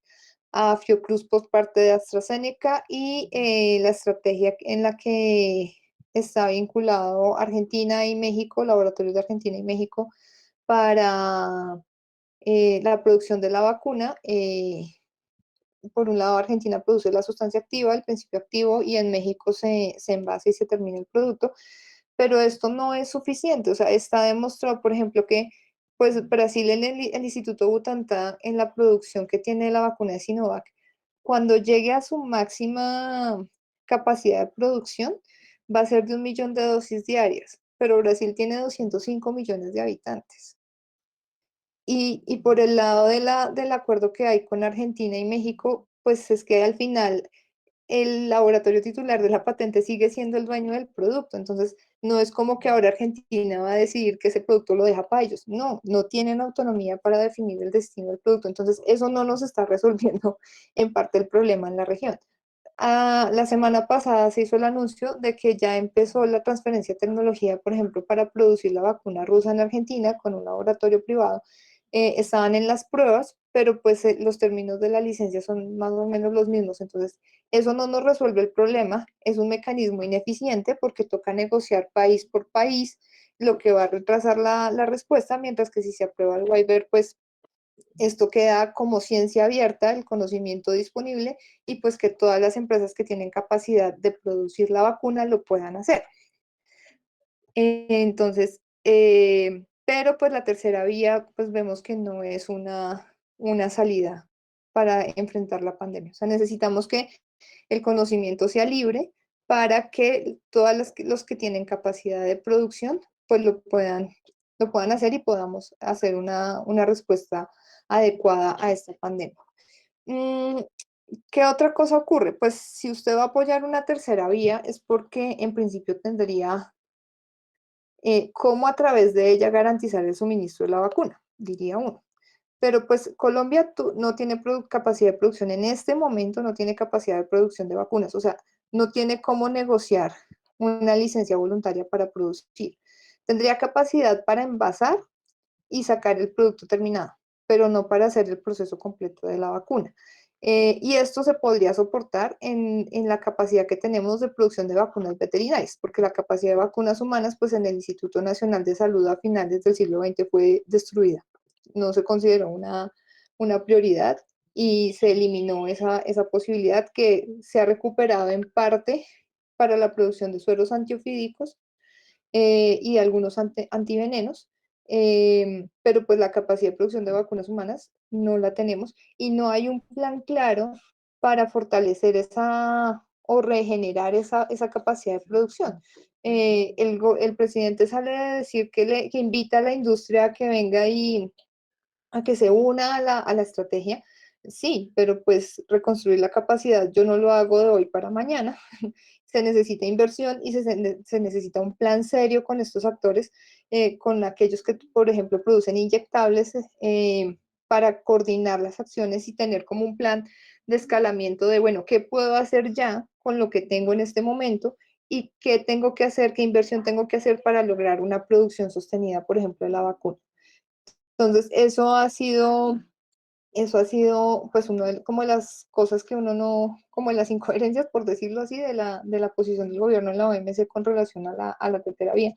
a Fiocruz por parte de AstraZeneca y la estrategia en la que está vinculado Argentina y México, laboratorios de Argentina y México, para la producción de la vacuna. Por un lado, Argentina produce la sustancia activa, el principio activo, y en México se envasa y se termina el producto. Pero esto no es suficiente. O sea, está demostrado, por ejemplo, que pues Brasil en el Instituto Butantan, en la producción que tiene la vacuna de Sinovac, cuando llegue a su máxima capacidad de producción, va a ser de 1 millón de dosis diarias. Pero Brasil tiene 205 millones de habitantes. Y por el lado del acuerdo que hay con Argentina y México, pues es que al final el laboratorio titular de la patente sigue siendo el dueño del producto. Entonces, no es como que ahora Argentina va a decidir que ese producto lo deja para ellos. No, no tienen autonomía para definir el destino del producto. Entonces, eso no nos está resolviendo en parte el problema en la región. La semana pasada se hizo el anuncio de que ya empezó la transferencia de tecnología, por ejemplo, para producir la vacuna rusa en Argentina con un laboratorio privado. Estaban en las pruebas, pero pues los términos de la licencia son más o menos los mismos. Entonces, eso no nos resuelve el problema, es un mecanismo ineficiente porque toca negociar país por país, lo que va a retrasar la respuesta, mientras que si se aprueba el waiver, pues esto queda como ciencia abierta, el conocimiento disponible y pues que todas las empresas que tienen capacidad de producir la vacuna lo puedan hacer. Entonces, pero pues la tercera vía, pues vemos que no es una salida para enfrentar la pandemia. O sea, necesitamos que el conocimiento sea libre para que todos los que tienen capacidad de producción, pues lo puedan hacer y podamos hacer una respuesta adecuada a esta pandemia. Mm, ¿Qué otra cosa ocurre? Pues si usted va a apoyar una tercera vía es porque en principio tendría cómo a través de ella garantizar el suministro de la vacuna, diría uno. Pero pues Colombia no tiene capacidad de producción en este momento, no tiene capacidad de producción de vacunas, o sea, no tiene cómo negociar una licencia voluntaria para producir. Tendría capacidad para envasar y sacar el producto terminado, pero no para hacer el proceso completo de la vacuna. Y esto se podría soportar en la capacidad que tenemos de producción de vacunas veterinarias, porque la capacidad de vacunas humanas, pues en el Instituto Nacional de Salud a finales del siglo XX fue destruida. No se consideró una prioridad y se eliminó esa posibilidad que se ha recuperado en parte para la producción de sueros antiofídicos y algunos antivenenos, pero pues la capacidad de producción de vacunas humanas no la tenemos y no hay un plan claro para fortalecer esa o regenerar esa capacidad de producción. El presidente sale a decir que invita a la industria a que venga y a que se una a la estrategia. Sí, pero pues reconstruir la capacidad yo no lo hago de hoy para mañana. Se necesita inversión y se necesita un plan serio con estos actores, con aquellos que, por ejemplo, producen inyectables, para coordinar las acciones y tener como un plan de escalamiento de, bueno, ¿qué puedo hacer ya con lo que tengo en este momento? ¿Y qué tengo que hacer, qué inversión tengo que hacer para lograr una producción sostenida, por ejemplo, de la vacuna? Entonces, eso ha sido pues uno de, como las cosas que uno no, como las incoherencias, por decirlo así, de la posición del gobierno en la OMS con relación a la tercera vía.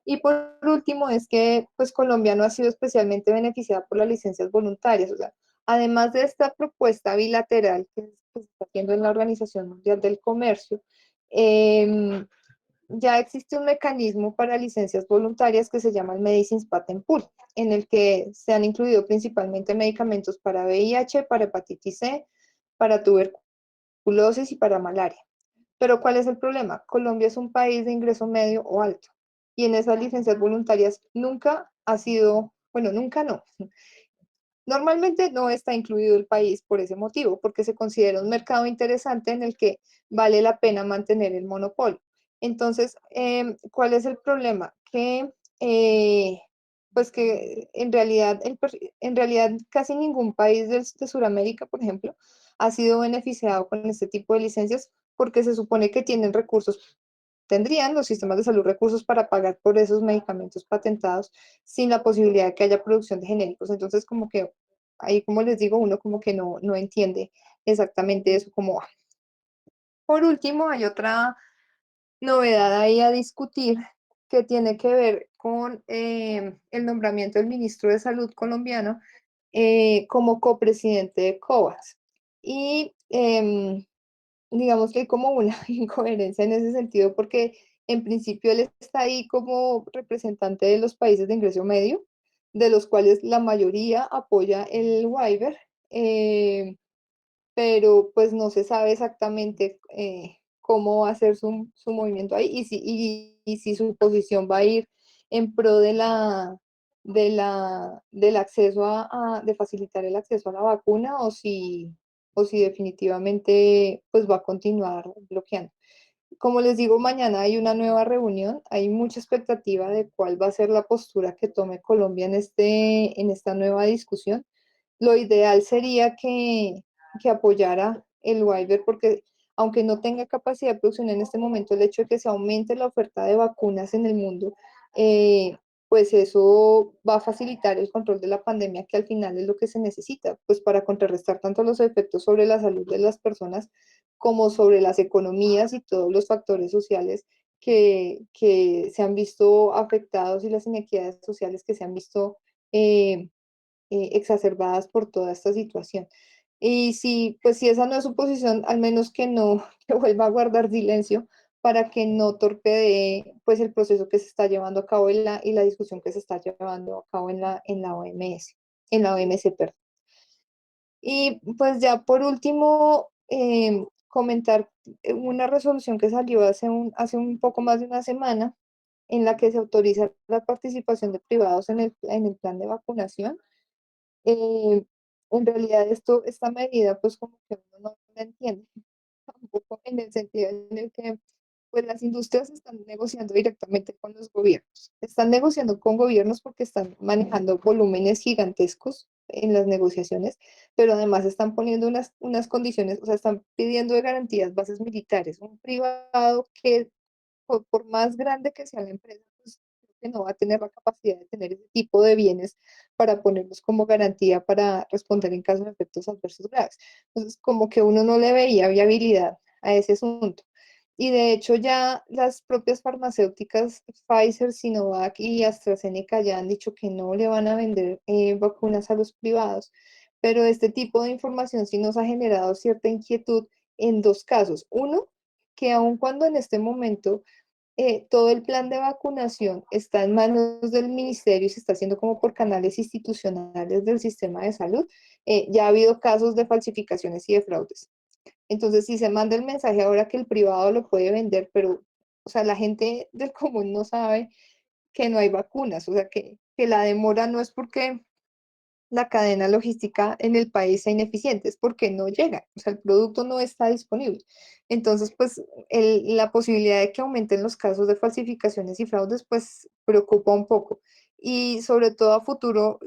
Y por último es que pues Colombia no ha sido especialmente beneficiada por las licencias voluntarias. O sea, además de esta propuesta bilateral que se está haciendo en la Organización Mundial del Comercio, eh, ya existe un mecanismo para licencias voluntarias que se llama el Medicines Patent Pool, en el que se han incluido principalmente medicamentos para VIH, para hepatitis C, para tuberculosis y para malaria. Pero ¿cuál es el problema? Colombia es un país de ingreso medio o alto y en esas licencias voluntarias nunca ha sido, bueno, nunca no. Normalmente no está incluido el país por ese motivo, porque se considera un mercado interesante en el que vale la pena mantener el monopolio. Entonces, ¿cuál es el problema? Pues que en realidad casi ningún país de Sudamérica, por ejemplo, ha sido beneficiado con este tipo de licencias porque se supone que tienen recursos, tendrían los sistemas de salud recursos para pagar por esos medicamentos patentados sin la posibilidad de que haya producción de genéricos. Entonces, como que ahí, como les digo, uno como que no entiende exactamente eso cómo va. Por último, hay otra novedad ahí a discutir que tiene que ver con el nombramiento del ministro de Salud colombiano como copresidente de COVAX. Y digamos que hay como una incoherencia en ese sentido, porque en principio él está ahí como representante de los países de ingreso medio, de los cuales la mayoría apoya el waiver, pero pues no se sabe exactamente cómo va a ser su movimiento ahí y si su posición va a ir en pro del acceso de facilitar el acceso a la vacuna o si definitivamente pues va a continuar bloqueando. Como les digo, mañana hay una nueva reunión, hay mucha expectativa de cuál va a ser la postura que tome Colombia en esta nueva discusión. Lo ideal sería que apoyara el waiver porque aunque no tenga capacidad de producción en este momento, el hecho de que se aumente la oferta de vacunas en el mundo, eh, pues eso va a facilitar el control de la pandemia, que al final es lo que se necesita, pues para contrarrestar tanto los efectos sobre la salud de las personas como sobre las economías y todos los factores sociales que se han visto afectados y las inequidades sociales que se han visto eh, exacerbadas por toda esta situación. Y si, pues si esa no es su posición, al menos que no, que vuelva a guardar silencio para que no torpedee pues el proceso que se está llevando a cabo y la discusión que se está llevando a cabo en la OMS, en la OMC, perdón. Y pues ya por último, comentar una resolución que salió hace un poco más de una semana en la que se autoriza la participación de privados en el plan de vacunación. En realidad esta medida pues como que uno no la entiende tampoco en el sentido en el que pues las industrias están negociando directamente con los gobiernos. Están negociando con gobiernos porque están manejando volúmenes gigantescos en las negociaciones, pero además están poniendo unas condiciones, o sea, están pidiendo de garantías bases militares. Un privado que por más grande que sea la empresa, pues creo que no va a tener la capacidad de tener ese tipo de bienes para ponerlos como garantía para responder en caso de efectos adversos graves. Entonces, como que uno no le veía viabilidad a ese asunto. Y de hecho ya las propias farmacéuticas Pfizer, Sinovac y AstraZeneca ya han dicho que no le van a vender vacunas a los privados, pero este tipo de información sí nos ha generado cierta inquietud en dos casos. Uno, que aun cuando en este momento todo el plan de vacunación está en manos del ministerio y se está haciendo como por canales institucionales del sistema de salud, ya ha habido casos de falsificaciones y de fraudes. Entonces, si se manda el mensaje ahora que el privado lo puede vender, pero, o sea, la gente del común no sabe que no hay vacunas, o sea, que la demora no es porque la cadena logística en el país sea ineficiente, es porque no llega, o sea, el producto no está disponible. Entonces, pues la posibilidad de que aumenten los casos de falsificaciones y fraudes, pues preocupa un poco. Y sobre todo a futuro,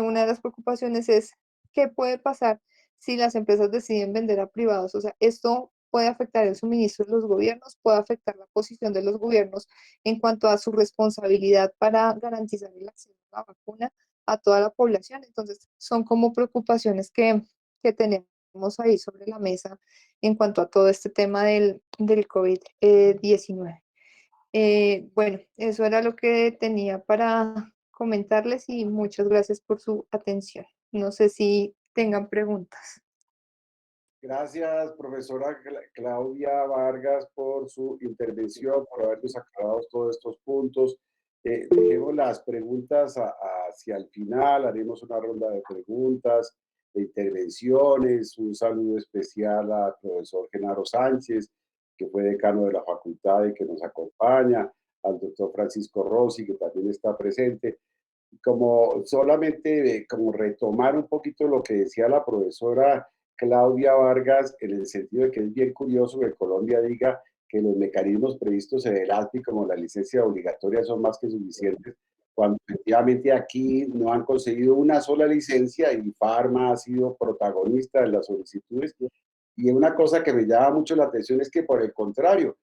una de las preocupaciones es qué puede pasar si las empresas deciden vender a privados. O sea, esto puede afectar el suministro de los gobiernos, puede afectar la posición de los gobiernos en cuanto a su responsabilidad para garantizar el acceso a la vacuna a toda la población. Entonces, son como preocupaciones que tenemos ahí sobre la mesa en cuanto a todo este tema del COVID-19. Bueno, eso era lo que tenía para comentarles y muchas gracias por su atención. No sé si tengan preguntas. Gracias, profesora Claudia Vargas, por su intervención, por habernos aclarado todos estos puntos. Dejemos las preguntas hacia el final, haremos una ronda de preguntas, de intervenciones. Un saludo especial al profesor Genaro Sánchez, que fue decano de la facultad y que nos acompaña, al doctor Francisco Rossi, que también está presente. Como solamente como retomar un poquito lo que decía la profesora Claudia Vargas, en el sentido de que es bien curioso que Colombia diga que los mecanismos previstos en el ASPI, como la licencia obligatoria, son más que suficientes, cuando efectivamente aquí no han conseguido una sola licencia y Pharma ha sido protagonista de las solicitudes. Y una cosa que me llama mucho la atención es que, por el contrario,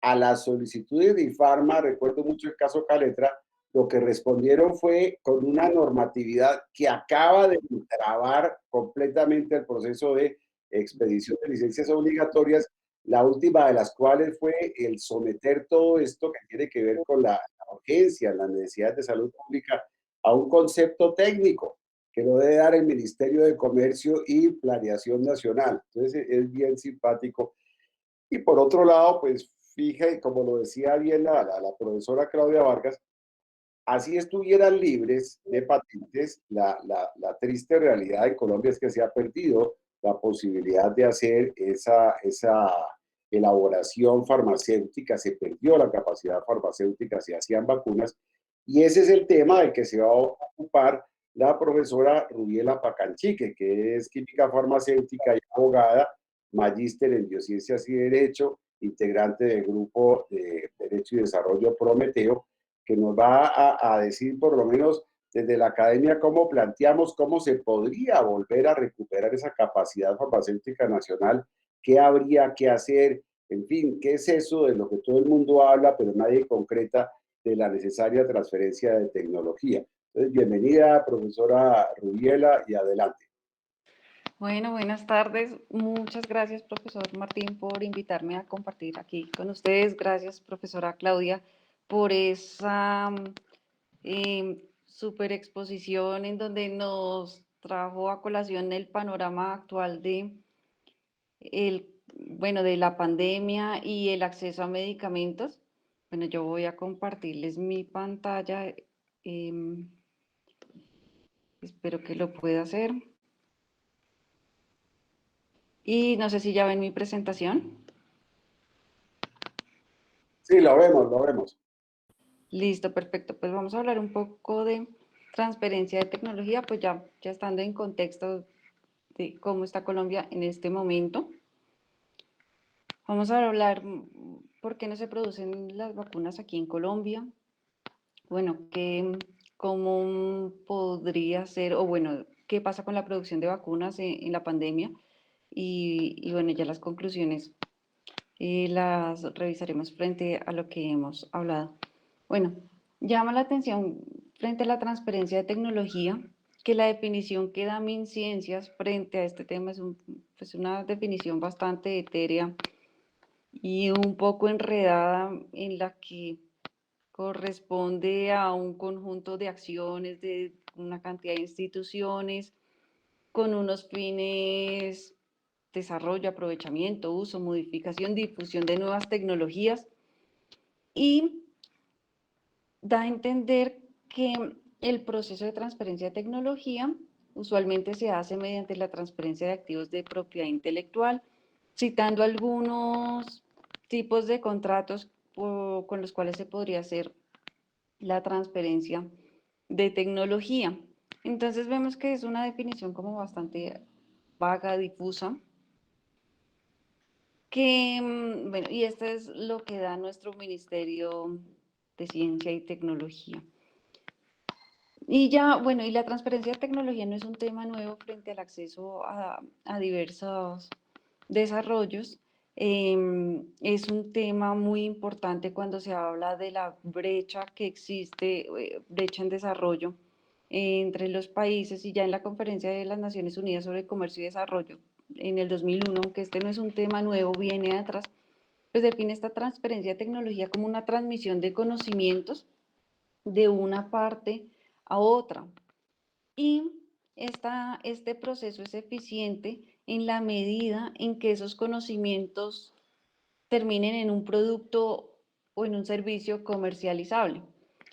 a las solicitudes de Infarma, recuerdo mucho el caso Caletra, lo que respondieron fue con una normatividad que acaba de trabar completamente el proceso de expedición de licencias obligatorias, la última de las cuales fue el someter todo esto que tiene que ver con la urgencia, las necesidades de salud pública, a un concepto técnico que lo debe dar el Ministerio de Comercio y Planeación Nacional. Entonces es bien simpático. Y por otro lado, pues fija, como lo decía bien la profesora Claudia Vargas, así estuvieran libres de patentes, la triste realidad en Colombia es que se ha perdido la posibilidad de hacer esa elaboración farmacéutica, se perdió la capacidad farmacéutica, se hacían vacunas, y ese es el tema del que se va a ocupar la profesora Rubiela Pacanchique, que es química farmacéutica y abogada, magíster en biociencias y derecho, integrante del grupo de Derecho y Desarrollo Prometeo, que nos va a decir por lo menos desde la academia cómo planteamos cómo se podría volver a recuperar esa capacidad farmacéutica nacional, qué habría que hacer, en fin, qué es eso de lo que todo el mundo habla, pero nadie concreta de la necesaria transferencia de tecnología. Entonces, bienvenida, profesora Rubiela, y adelante. Bueno, buenas tardes. Muchas gracias, profesor Martín, por invitarme a compartir aquí con ustedes. Gracias, profesora Claudia, por esa super exposición en donde nos trajo a colación el panorama actual bueno, de la pandemia y el acceso a medicamentos. Bueno, yo voy a compartirles mi pantalla. em, Espero que lo pueda hacer. Y no sé si ya ven mi presentación. Sí, lo vemos, lo vemos. Listo, perfecto. Pues vamos a hablar un poco de transferencia de tecnología, pues ya estando en contexto de cómo está Colombia en este momento. Vamos a hablar por qué no se producen las vacunas aquí en Colombia. Bueno, cómo podría ser, o bueno, qué pasa con la producción de vacunas en la pandemia y bueno, ya las conclusiones las revisaremos frente a lo que hemos hablado. Bueno, llama la atención frente a la transferencia de tecnología que la definición que da MinCiencias frente a este tema es pues una definición bastante etérea y un poco enredada, en la que corresponde a un conjunto de acciones de una cantidad de instituciones con unos fines: desarrollo, aprovechamiento, uso, modificación, difusión de nuevas tecnologías, y da a entender que el proceso de transferencia de tecnología usualmente se hace mediante la transferencia de activos de propiedad intelectual, citando algunos tipos de contratos con los cuales se podría hacer la transferencia de tecnología. Entonces vemos que es una definición como bastante vaga, difusa, bueno, y esto es lo que da nuestro Ministerio de Ciencia y Tecnología. Y ya, bueno, y la transferencia de tecnología no es un tema nuevo frente al acceso a diversos desarrollos. Es un tema muy importante cuando se habla de la brecha que existe, brecha en desarrollo entre los países, y ya en la Conferencia de las Naciones Unidas sobre Comercio y Desarrollo en el 2001, aunque este no es un tema nuevo, viene de atrás, pues define esta transferencia de tecnología como una transmisión de conocimientos de una parte a otra. Y este proceso es eficiente en la medida en que esos conocimientos terminen en un producto o en un servicio comercializable.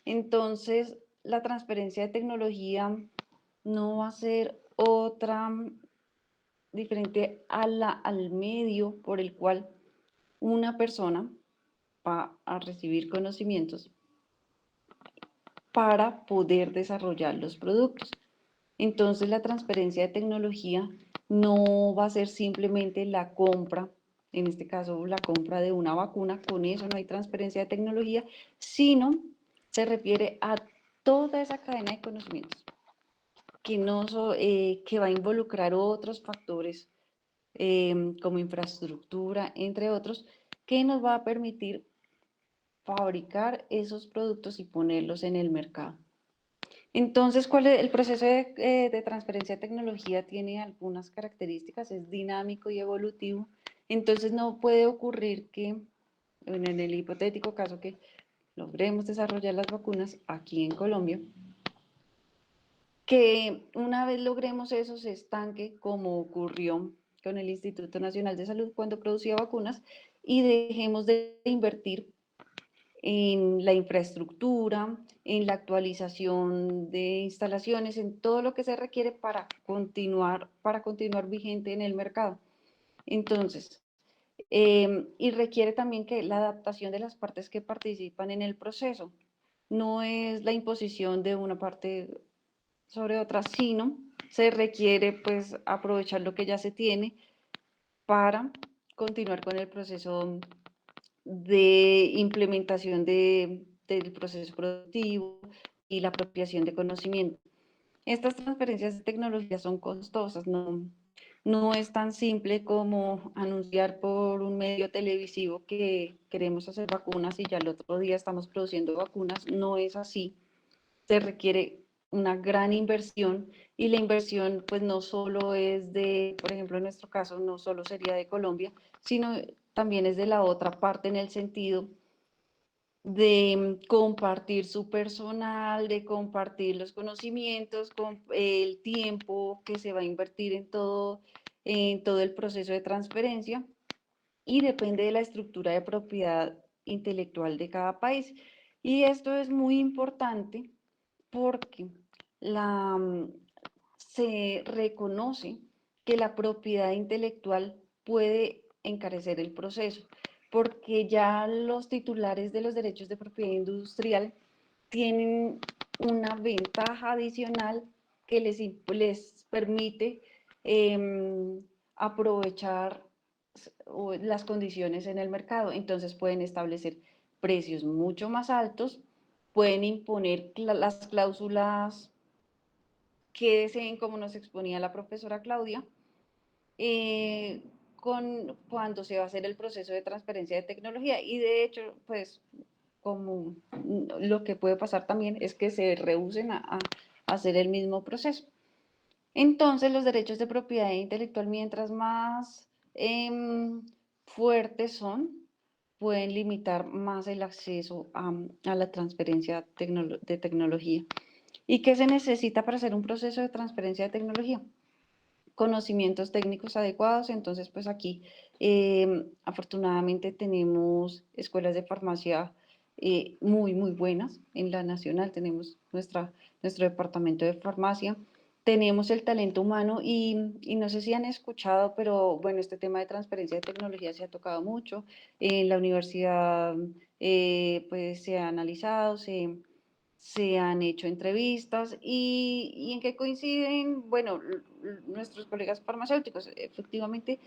Entonces, la transferencia de tecnología no va a ser otra diferente al medio por el cual una persona va a recibir conocimientos para poder desarrollar los productos. Entonces, la transferencia de tecnología no va a ser simplemente la compra, en este caso la compra de una vacuna, con eso no hay transferencia de tecnología, sino se refiere a toda esa cadena de conocimientos que va a involucrar otros factores, como infraestructura, entre otros, que nos va a permitir fabricar esos productos y ponerlos en el mercado. Entonces, ¿cuál es el proceso de transferencia de tecnología? Tiene algunas características, es dinámico y evolutivo. Entonces, no puede ocurrir que, en el hipotético caso que logremos desarrollar las vacunas aquí en Colombia, que una vez logremos eso se estanque, como ocurrió con el Instituto Nacional de Salud cuando producía vacunas, y dejemos de invertir en la infraestructura, en la actualización de instalaciones, en todo lo que se requiere para continuar vigente en el mercado. Entonces, y requiere también que la adaptación de las partes que participan en el proceso. No es la imposición de una parte sobre otra, sino se requiere pues aprovechar lo que ya se tiene para continuar con el proceso de implementación del proceso productivo y la apropiación de conocimiento. Estas transferencias de tecnología son costosas, no es tan simple como anunciar por un medio televisivo que queremos hacer vacunas y ya el otro día estamos produciendo vacunas. No es así. Se requiere una gran inversión, y la inversión pues no solo es por ejemplo, en nuestro caso, no solo sería de Colombia, sino también es de la otra parte, en el sentido de compartir su personal, de compartir los conocimientos, con el tiempo que se va a invertir en todo el proceso de transferencia, y depende de la estructura de propiedad intelectual de cada país. Y esto es muy importante porque se reconoce que la propiedad intelectual puede encarecer el proceso, porque ya los titulares de los derechos de propiedad industrial tienen una ventaja adicional que les permite aprovechar las condiciones en el mercado. Entonces pueden establecer precios mucho más altos, pueden imponer las cláusulas que deseen, como nos exponía la profesora Claudia, cuando se va a hacer el proceso de transferencia de tecnología. Y de hecho, pues como lo que puede pasar también es que se rehúsen a hacer el mismo proceso. Entonces, los derechos de propiedad intelectual, mientras más fuertes son, pueden limitar más el acceso a la transferencia de tecnología. ¿Y qué se necesita para hacer un proceso de transferencia de tecnología? Conocimientos técnicos adecuados. Entonces, pues aquí afortunadamente tenemos escuelas de farmacia muy buenas. En la nacional tenemos nuestro departamento de farmacia. Tenemos el talento humano y no sé si han escuchado, pero bueno, este tema de transferencia de tecnología se ha tocado mucho. En la universidad pues se ha analizado, se han hecho entrevistas y en qué coinciden, bueno, nuestros colegas farmacéuticos. Efectivamente,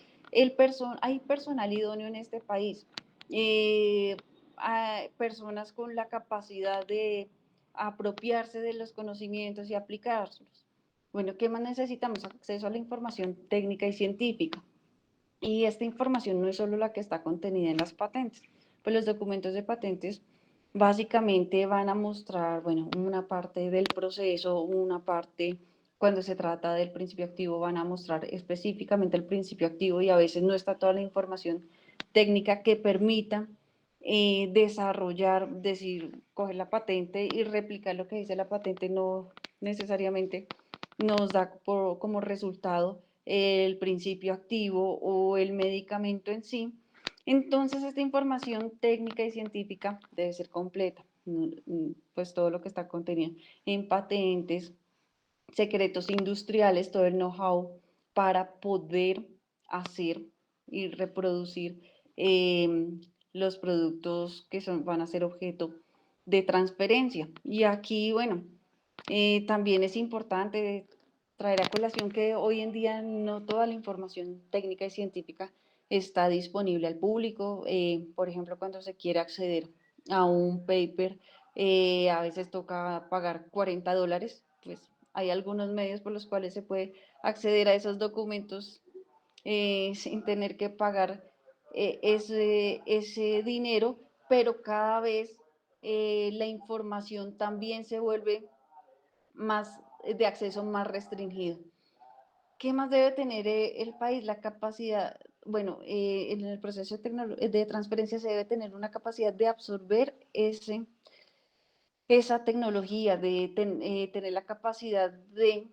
hay personal idóneo en este país, hay personas con la capacidad de apropiarse de los conocimientos y aplicarlos. Bueno, ¿qué más necesitamos? Acceso a la información técnica y científica. Y esta información no es solo la que está contenida en las patentes, pues los documentos de patentes básicamente van a mostrar, bueno, una parte del proceso, una parte cuando se trata del principio activo van a mostrar específicamente el principio activo y a veces no está toda la información técnica que permita desarrollar, decir, coger la patente y replicar lo que dice la patente no necesariamente nos da como resultado el principio activo o el medicamento en sí. Entonces, esta información técnica y científica debe ser completa, pues todo lo que está contenido en patentes, secretos industriales, todo el know-how para poder hacer y reproducir los productos que van a ser objeto de transferencia. Y aquí, bueno, también es importante traer a colación que hoy en día no toda la información técnica y científica está disponible al público. Por ejemplo, cuando se quiere acceder a un paper, a veces toca pagar $40, pues hay algunos medios por los cuales se puede acceder a esos documentos sin tener que pagar ese dinero, pero cada vez la información también se vuelve más de acceso más restringido. ¿Qué más debe tener el país? La capacidad, bueno, en el proceso de transferencia se debe tener una capacidad de absorber esa tecnología, de tener la capacidad de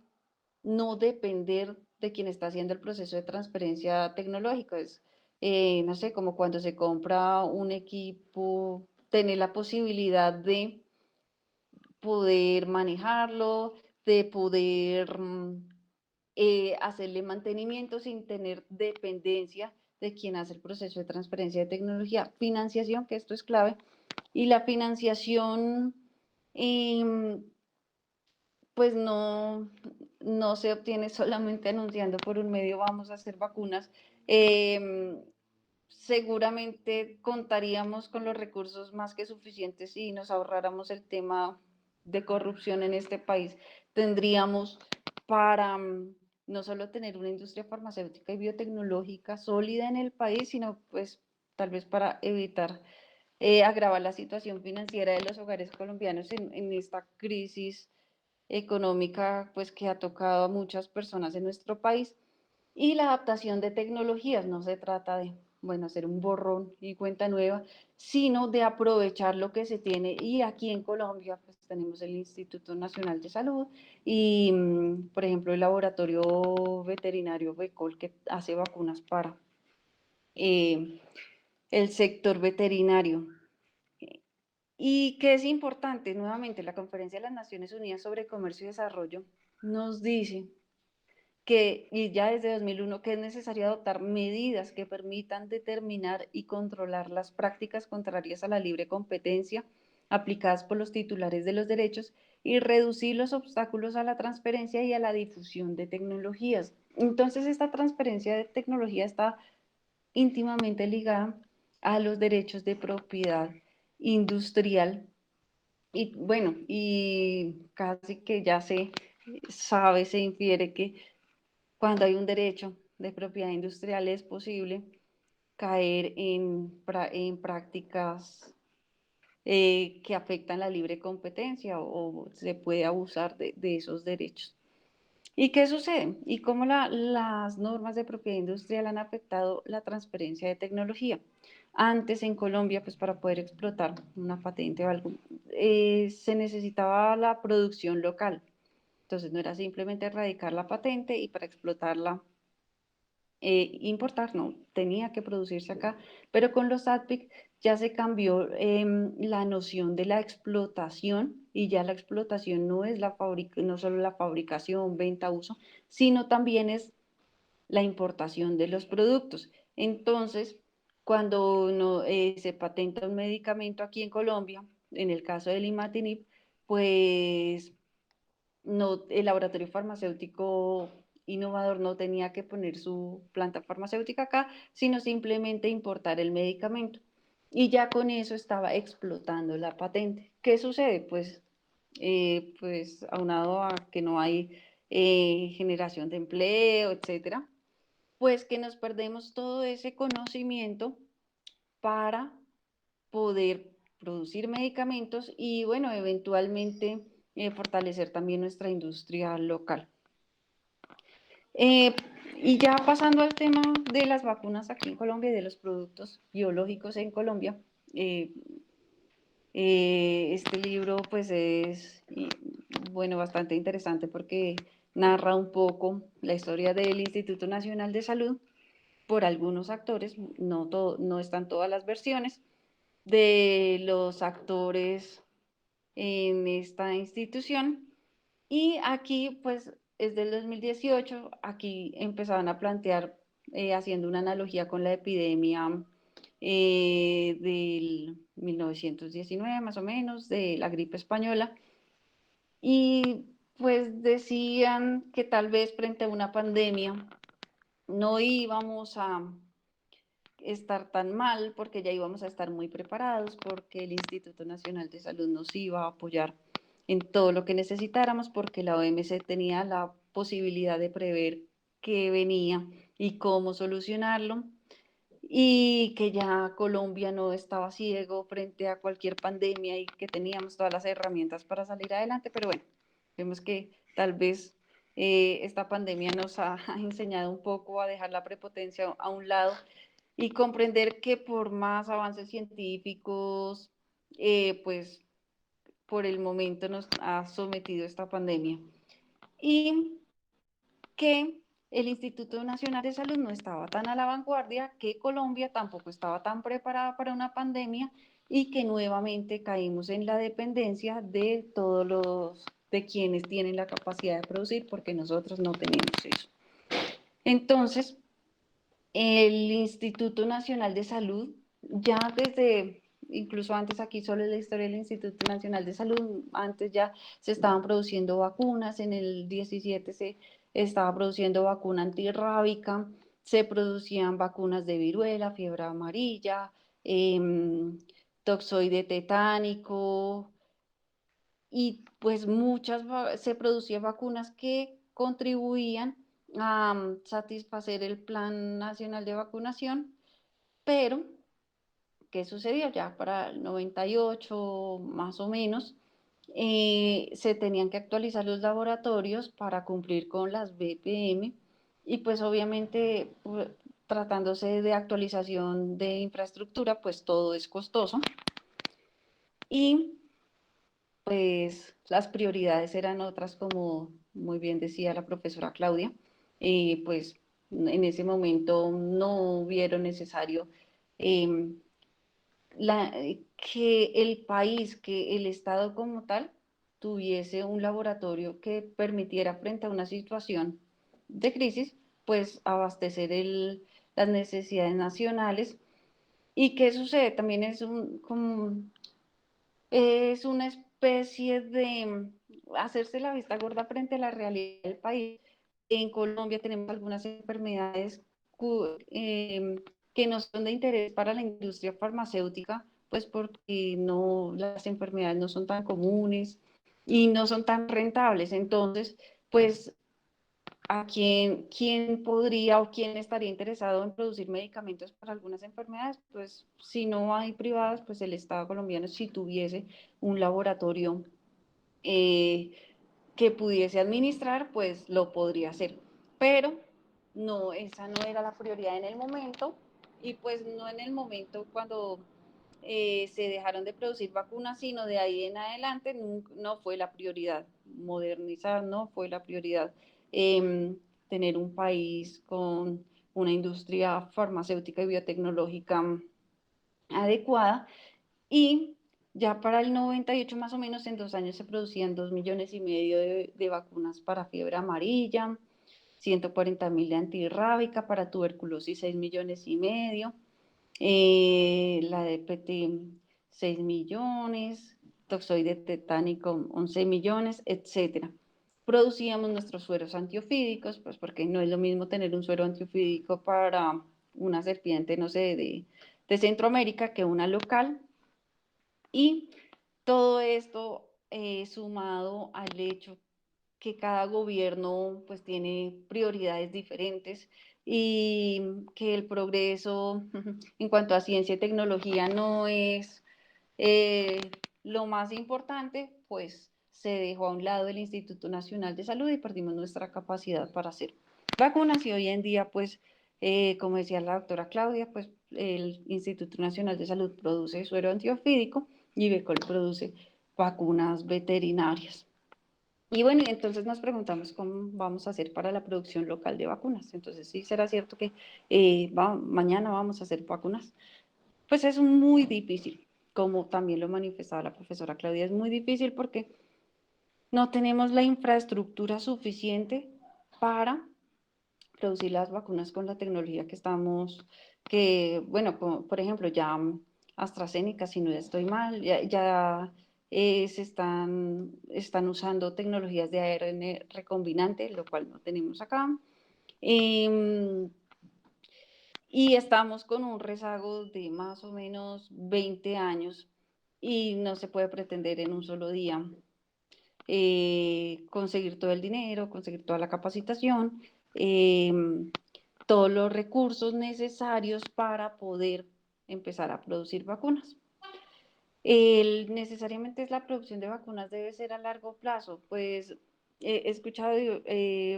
no depender de quien está haciendo el proceso de transferencia tecnológica. Es, no sé, como cuando se compra un equipo, tener la posibilidad de poder manejarlo, de poder hacerle mantenimiento sin tener dependencia de quien hace el proceso de transferencia de tecnología. Financiación, que esto es clave, y la financiación pues no se obtiene solamente anunciando por un medio vamos a hacer vacunas. Seguramente contaríamos con los recursos más que suficientes si nos ahorráramos el tema de corrupción en este país. Tendríamos para no solo tener una industria farmacéutica y biotecnológica sólida en el país, sino pues tal vez para evitar agravar la situación financiera de los hogares colombianos en esta crisis económica pues que ha tocado a muchas personas en nuestro país. Y la adaptación de tecnologías, no se trata de, bueno, hacer un borrón y cuenta nueva, sino de aprovechar lo que se tiene. Y aquí en Colombia pues tenemos el Instituto Nacional de Salud y, por ejemplo, el laboratorio veterinario BECOL que hace vacunas para el sector veterinario. Y que es importante, nuevamente, la Conferencia de las Naciones Unidas sobre Comercio y Desarrollo nos dice que, y ya desde 2001, que es necesario adoptar medidas que permitan determinar y controlar las prácticas contrarias a la libre competencia aplicadas por los titulares de los derechos y reducir los obstáculos a la transferencia y a la difusión de tecnologías. Entonces, esta transferencia de tecnología está íntimamente ligada a los derechos de propiedad industrial y bueno, y casi que ya se sabe, se infiere que cuando hay un derecho de propiedad industrial es posible caer en prácticas que afectan la libre competencia o se puede abusar de esos derechos. ¿Y qué sucede? ¿Y cómo las normas de propiedad industrial han afectado la transferencia de tecnología? Antes en Colombia, pues para poder explotar una patente o algo, se necesitaba la producción local. Entonces no era simplemente erradicar la patente y para explotarla importar, no, tenía que producirse acá, pero con los ADPIC ya se cambió la noción de la explotación y ya la explotación no es no solo la fabricación, venta, uso, sino también es la importación de los productos. Entonces, cuando se patenta un medicamento aquí en Colombia, en el caso del imatinib, pues no, el laboratorio farmacéutico innovador no tenía que poner su planta farmacéutica acá, sino simplemente importar el medicamento. Y ya con eso estaba explotando la patente. ¿Qué sucede? Pues aunado a que no hay generación de empleo, etcétera, pues que nos perdemos todo ese conocimiento para poder producir medicamentos y, bueno, eventualmente fortalecer también nuestra industria local. Y ya pasando al tema de las vacunas aquí en Colombia y de los productos biológicos en Colombia, este libro pues es, bueno, bastante interesante porque narra un poco la historia del Instituto Nacional de Salud por algunos actores, no están todas las versiones, de los actores en esta institución. Y aquí, pues, es del 2018, aquí empezaban a plantear, haciendo una analogía con la epidemia del 1919, más o menos, de la gripe española. Y pues decían que tal vez frente a una pandemia no íbamos a estar tan mal porque ya íbamos a estar muy preparados, porque el Instituto Nacional de Salud nos iba a apoyar en todo lo que necesitáramos, porque la OMS tenía la posibilidad de prever qué venía y cómo solucionarlo, y que ya Colombia no estaba ciego frente a cualquier pandemia y que teníamos todas las herramientas para salir adelante. Pero bueno, vemos que tal vez esta pandemia nos ha enseñado un poco a dejar la prepotencia a un lado y comprender que por más avances científicos, pues por el momento nos ha sometido esta pandemia. Y que el Instituto Nacional de Salud no estaba tan a la vanguardia, que Colombia tampoco estaba tan preparada para una pandemia y que nuevamente caímos en la dependencia de de quienes tienen la capacidad de producir, porque nosotros no tenemos eso. Entonces, el Instituto Nacional de Salud, ya desde, incluso antes aquí solo es la historia del Instituto Nacional de Salud, antes ya se estaban produciendo vacunas, en el 17 se estaba produciendo vacuna antirrábica, se producían vacunas de viruela, fiebre amarilla, toxoide tetánico, y pues se producían vacunas que contribuían a satisfacer el Plan Nacional de Vacunación, pero ¿qué sucedió? Ya para el 98 más o menos, se tenían que actualizar los laboratorios para cumplir con las BPM y pues obviamente tratándose de actualización de infraestructura, pues todo es costoso y pues las prioridades eran otras, como muy bien decía la profesora Claudia, y pues en ese momento no vieron necesario eh, que el país, que el Estado como tal, tuviese un laboratorio que permitiera frente a una situación de crisis, pues abastecer las necesidades nacionales. ¿Y qué sucede? También es una especie de hacerse la vista gorda frente a la realidad del país. En Colombia tenemos algunas enfermedades que no son de interés para la industria farmacéutica, pues porque las enfermedades no son tan comunes y no son tan rentables. Entonces, pues a quién podría o quién estaría interesado en producir medicamentos para algunas enfermedades. Pues si no hay privadas, pues el Estado colombiano, si tuviese un laboratorio que pudiese administrar, pues lo podría hacer. Pero no, esa no era la prioridad en el momento, y pues no en el momento cuando se dejaron de producir vacunas, sino de ahí en adelante no fue la prioridad. Modernizar no fue la prioridad. Tener un país con una industria farmacéutica y biotecnológica adecuada. Y ya para el 98 más o menos, en 2 años se producían 2,5 millones de vacunas para fiebre amarilla, 140.000 de antirrábica, para tuberculosis 6,5 millones, la de PT 6 millones, toxoide tetánico 11 millones, etcétera. Producíamos nuestros sueros antiofídicos, pues porque no es lo mismo tener un suero antiofídico para una serpiente, no sé, de Centroamérica que una local. Y todo esto sumado al hecho que cada gobierno pues tiene prioridades diferentes, y que el progreso en cuanto a ciencia y tecnología no es eh, lo más importante, pues se dejó a un lado el Instituto Nacional de Salud y perdimos nuestra capacidad para hacer vacunas. Y hoy en día, pues, como decía la doctora Claudia, pues el Instituto Nacional de Salud produce suero antiofídico y Becol produce vacunas veterinarias. Y bueno, entonces nos preguntamos cómo vamos a hacer para la producción local de vacunas. Entonces, sí, será cierto que mañana vamos a hacer vacunas. Pues es muy difícil, como también lo manifestaba la profesora Claudia, es muy difícil porque no tenemos la infraestructura suficiente para producir las vacunas con la tecnología bueno, por ejemplo, ya AstraZeneca, si no estoy mal, ya están usando tecnologías de ARN recombinante, lo cual no tenemos acá. Y estamos con un rezago de más o menos 20 años, y no se puede pretender en un solo día conseguir todo el dinero, conseguir toda la capacitación, eh, todos los recursos necesarios para poder empezar a producir vacunas. Necesariamente la producción de vacunas debe ser a largo plazo. Pues he escuchado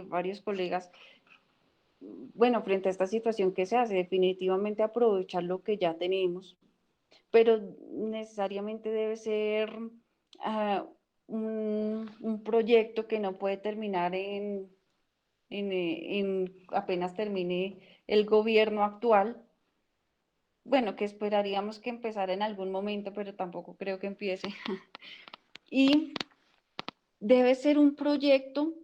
varios colegas, bueno, frente a esta situación que se hace, definitivamente aprovechar lo que ya tenemos, pero necesariamente debe ser uh, un proyecto que no puede terminar en apenas termine el gobierno actual. Bueno, que esperaríamos que empezara en algún momento, pero tampoco creo que empiece. Y debe ser un proyecto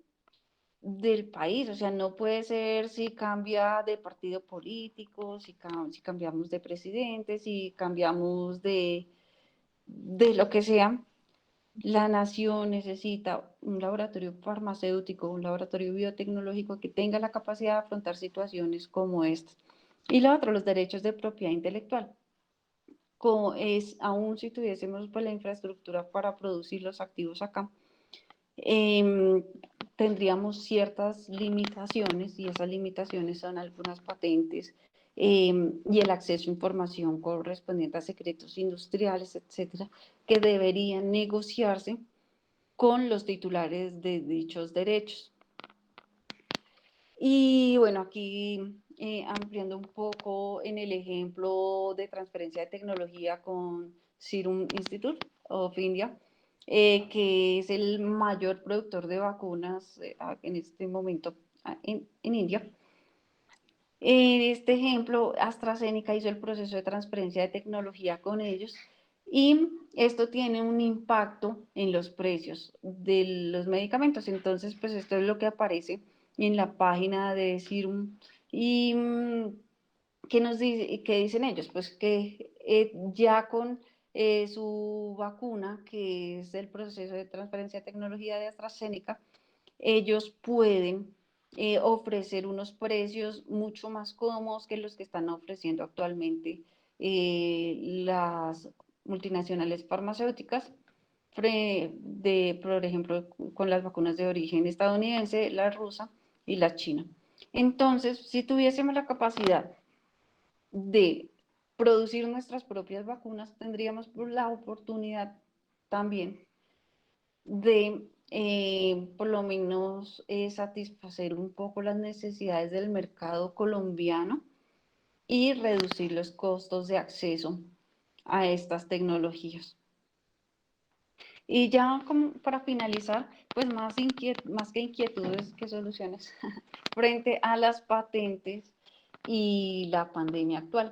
del país, o sea, no puede ser si cambia de partido político, si cambiamos de presidente, si cambiamos de lo que sea. La nación necesita un laboratorio farmacéutico, un laboratorio biotecnológico que tenga la capacidad de afrontar situaciones como estas. Y lo otro, los derechos de propiedad intelectual. Aún si tuviésemos pues, la infraestructura para producir los activos acá, tendríamos ciertas limitaciones, y esas limitaciones son algunas patentes y el acceso a información correspondiente a secretos industriales, etcétera, que deberían negociarse con los titulares de dichos derechos. Y bueno, aquí ampliando un poco en el ejemplo de transferencia de tecnología con Serum Institute of India, que es el mayor productor de vacunas en este momento en India. En este ejemplo, AstraZeneca hizo el proceso de transferencia de tecnología con ellos, y esto tiene un impacto en los precios de los medicamentos. Entonces, pues esto es lo que aparece en la página de Serum. Y ¿qué dicen ellos? Pues que ya con su vacuna, que es el proceso de transferencia de tecnología de AstraZeneca, ellos pueden ofrecer unos precios mucho más cómodos que los que están ofreciendo actualmente las multinacionales farmacéuticas, por ejemplo, con las vacunas de origen estadounidense, la rusa y la China. Entonces, si tuviésemos la capacidad de producir nuestras propias vacunas, tendríamos la oportunidad también de por lo menos satisfacer un poco las necesidades del mercado colombiano y reducir los costos de acceso a estas tecnologías. Y ya como para finalizar, pues más que inquietudes que soluciones frente a las patentes y la pandemia actual.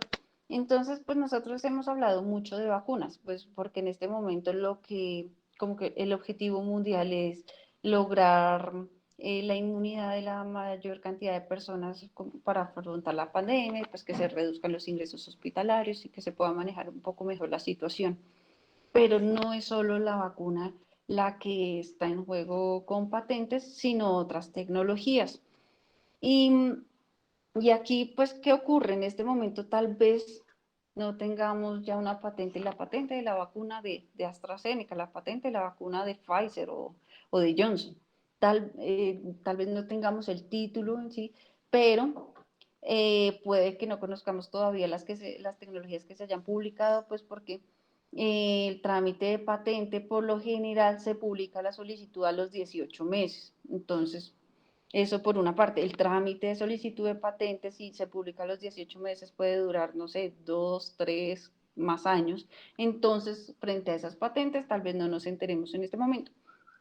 Entonces, pues nosotros hemos hablado mucho de vacunas, pues porque en este momento como que el objetivo mundial es lograr la inmunidad de la mayor cantidad de personas para afrontar la pandemia, pues que se reduzcan los ingresos hospitalarios y que se pueda manejar un poco mejor la situación. Pero no es solo la vacuna la que está en juego con patentes, sino otras tecnologías. Y y aquí, pues, ¿qué ocurre? En este momento tal vez no tengamos ya una patente, la patente de la vacuna de AstraZeneca, la patente de la vacuna de Pfizer o de Johnson. Tal vez no tengamos el título en sí, pero puede que no conozcamos todavía las tecnologías que se hayan publicado, pues porque el trámite de patente por lo general se publica la solicitud a los 18 meses. Entonces, eso por una parte, el trámite de solicitud de patentes, si se publica a los 18 meses, puede durar, no sé, 2, 3 más años. Entonces, frente a esas patentes, tal vez no nos enteremos en este momento.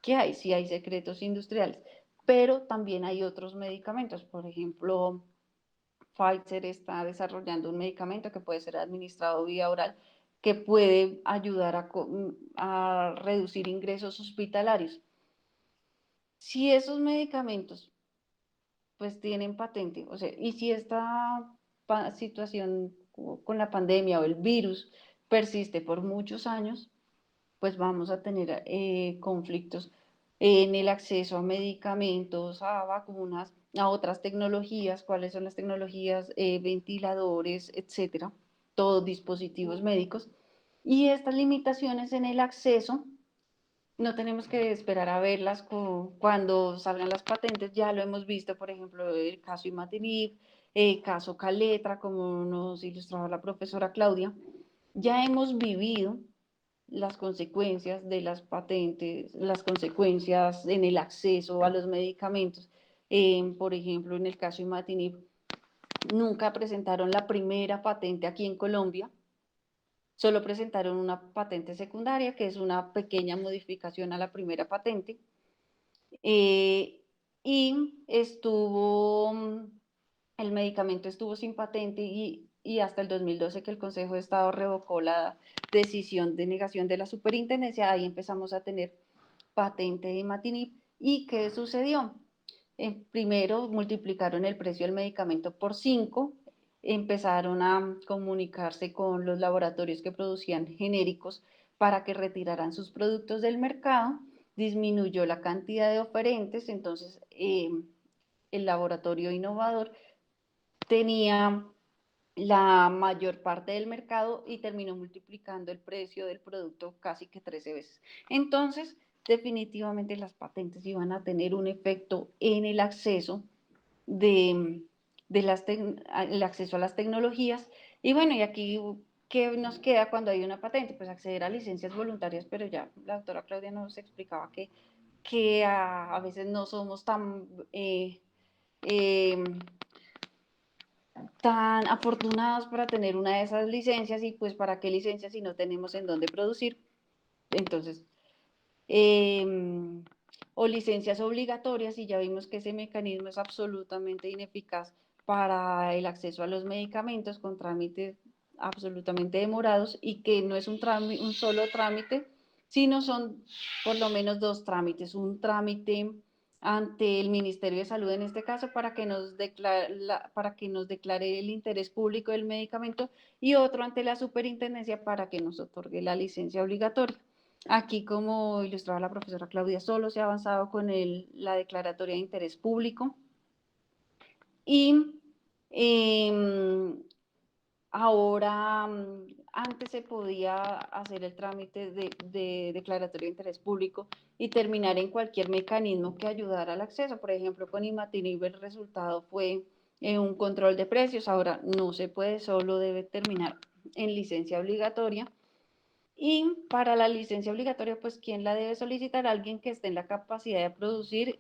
¿Qué hay? Sí hay secretos industriales, pero también hay otros medicamentos. Por ejemplo, Pfizer está desarrollando un medicamento que puede ser administrado vía oral, que puede ayudar a reducir ingresos hospitalarios. Si esos medicamentos pues tienen patente. O sea, y si esta situación con la pandemia o el virus persiste por muchos años, pues vamos a tener conflictos en el acceso a medicamentos, a vacunas, a otras tecnologías, cuáles son las tecnologías, ventiladores, etcétera, todos dispositivos médicos. Y estas limitaciones en el acceso no tenemos que esperar a verlas cuando salgan las patentes, ya lo hemos visto, por ejemplo, el caso Imatinib, el caso Caletra, como nos ilustraba la profesora Claudia, ya hemos vivido las consecuencias de las patentes, las consecuencias en el acceso a los medicamentos. Por ejemplo, en el caso Imatinib, nunca presentaron la primera patente aquí en Colombia, solo presentaron una patente secundaria, que es una pequeña modificación a la primera patente, y el medicamento estuvo sin patente y hasta el 2012 que el Consejo de Estado revocó la decisión de negación de la superintendencia, ahí empezamos a tener patente de Imatinib. ¿Y qué sucedió? Primero multiplicaron el precio del medicamento por 5, empezaron a comunicarse con los laboratorios que producían genéricos para que retiraran sus productos del mercado, disminuyó la cantidad de oferentes, entonces el laboratorio innovador tenía la mayor parte del mercado y terminó multiplicando el precio del producto casi que 13 veces. Entonces, definitivamente las patentes iban a tener un efecto en el acceso el acceso a las tecnologías. Y bueno, y aquí, ¿qué nos queda cuando hay una patente? Pues acceder a licencias voluntarias, pero ya la doctora Claudia nos explicaba que a veces no somos tan afortunados para tener una de esas licencias y pues para qué licencias si no tenemos en dónde producir. Entonces, o licencias obligatorias y ya vimos que ese mecanismo es absolutamente ineficaz para el acceso a los medicamentos con trámites absolutamente demorados y que no es un solo trámite, sino son por lo menos 2 trámites, un trámite ante el Ministerio de Salud en este caso para que nos declare el interés público del medicamento y otro ante la superintendencia para que nos otorgue la licencia obligatoria. Aquí, como ilustraba la profesora Claudia, solo se ha avanzado con la declaratoria de interés público y ahora antes se podía hacer el trámite de declaratorio de interés público y terminar en cualquier mecanismo que ayudara al acceso. Por ejemplo, con Imatinib el resultado fue un control de precios. Ahora no se puede, solo debe terminar en licencia obligatoria. Y para la licencia obligatoria, pues, ¿quién la debe solicitar? Alguien que esté en la capacidad de producir.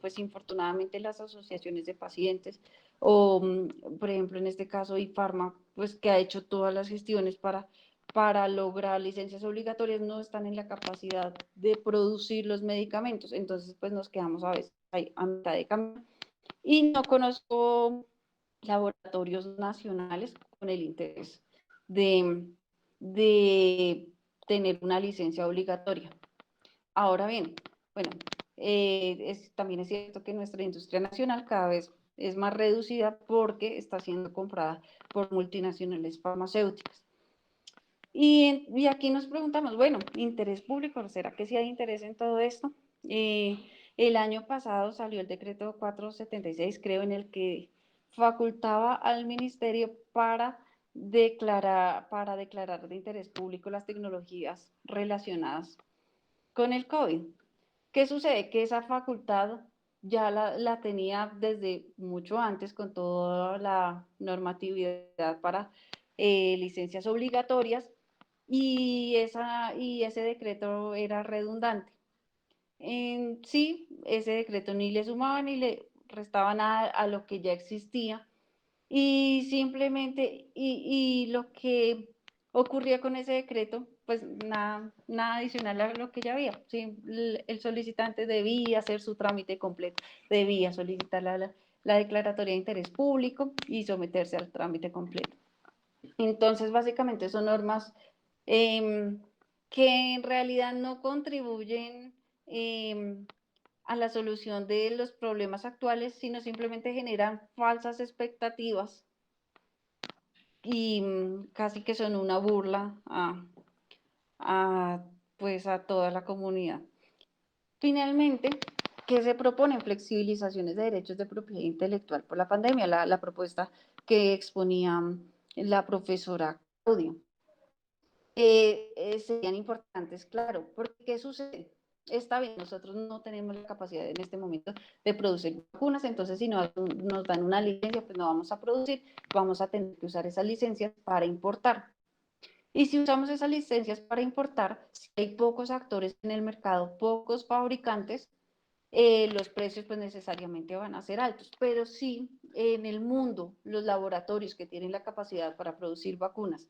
Pues, infortunadamente, las asociaciones de pacientes o, por ejemplo, en este caso, IFARMA, pues, que ha hecho todas las gestiones para lograr licencias obligatorias, no están en la capacidad de producir los medicamentos. Entonces, pues, nos quedamos a veces ahí a mitad de camino. Y no conozco laboratorios nacionales con el interés de, de tener una licencia obligatoria. Ahora bien, bueno, también es cierto que nuestra industria nacional cada vez es más reducida porque está siendo comprada por multinacionales farmacéuticas. Y aquí nos preguntamos, bueno, interés público, ¿será que sí hay interés en todo esto? El año pasado salió el decreto 476, creo, en el que facultaba al ministerio para declarar de interés público las tecnologías relacionadas con el COVID. ¿Qué sucede? Que esa facultad ya la tenía desde mucho antes con toda la normatividad para licencias obligatorias y ese decreto era redundante. En sí, ese decreto ni le sumaba ni le restaba nada a lo que ya existía y simplemente, y lo que ocurría con ese decreto, pues nada adicional a lo que ya había. Sí, el solicitante debía hacer su trámite completo, debía solicitar la declaratoria de interés público y someterse al trámite completo. Entonces, básicamente son normas eh, que en realidad no contribuyen a la solución de los problemas actuales, sino simplemente generan falsas expectativas y casi que son una burla pues a toda la comunidad. Finalmente, ¿qué se proponen? Flexibilizaciones de derechos de propiedad intelectual por la pandemia, la propuesta que exponía la profesora Claudia. Serían importantes, claro, porque ¿qué sucede? Está bien, nosotros no tenemos la capacidad en este momento de producir vacunas, entonces si nos dan una licencia, pues no vamos a producir, vamos a tener que usar esas licencias para importar. Y si usamos esas licencias para importar, si hay pocos actores en el mercado, pocos fabricantes, los precios pues necesariamente van a ser altos. Pero sí, en el mundo, los laboratorios que tienen la capacidad para producir vacunas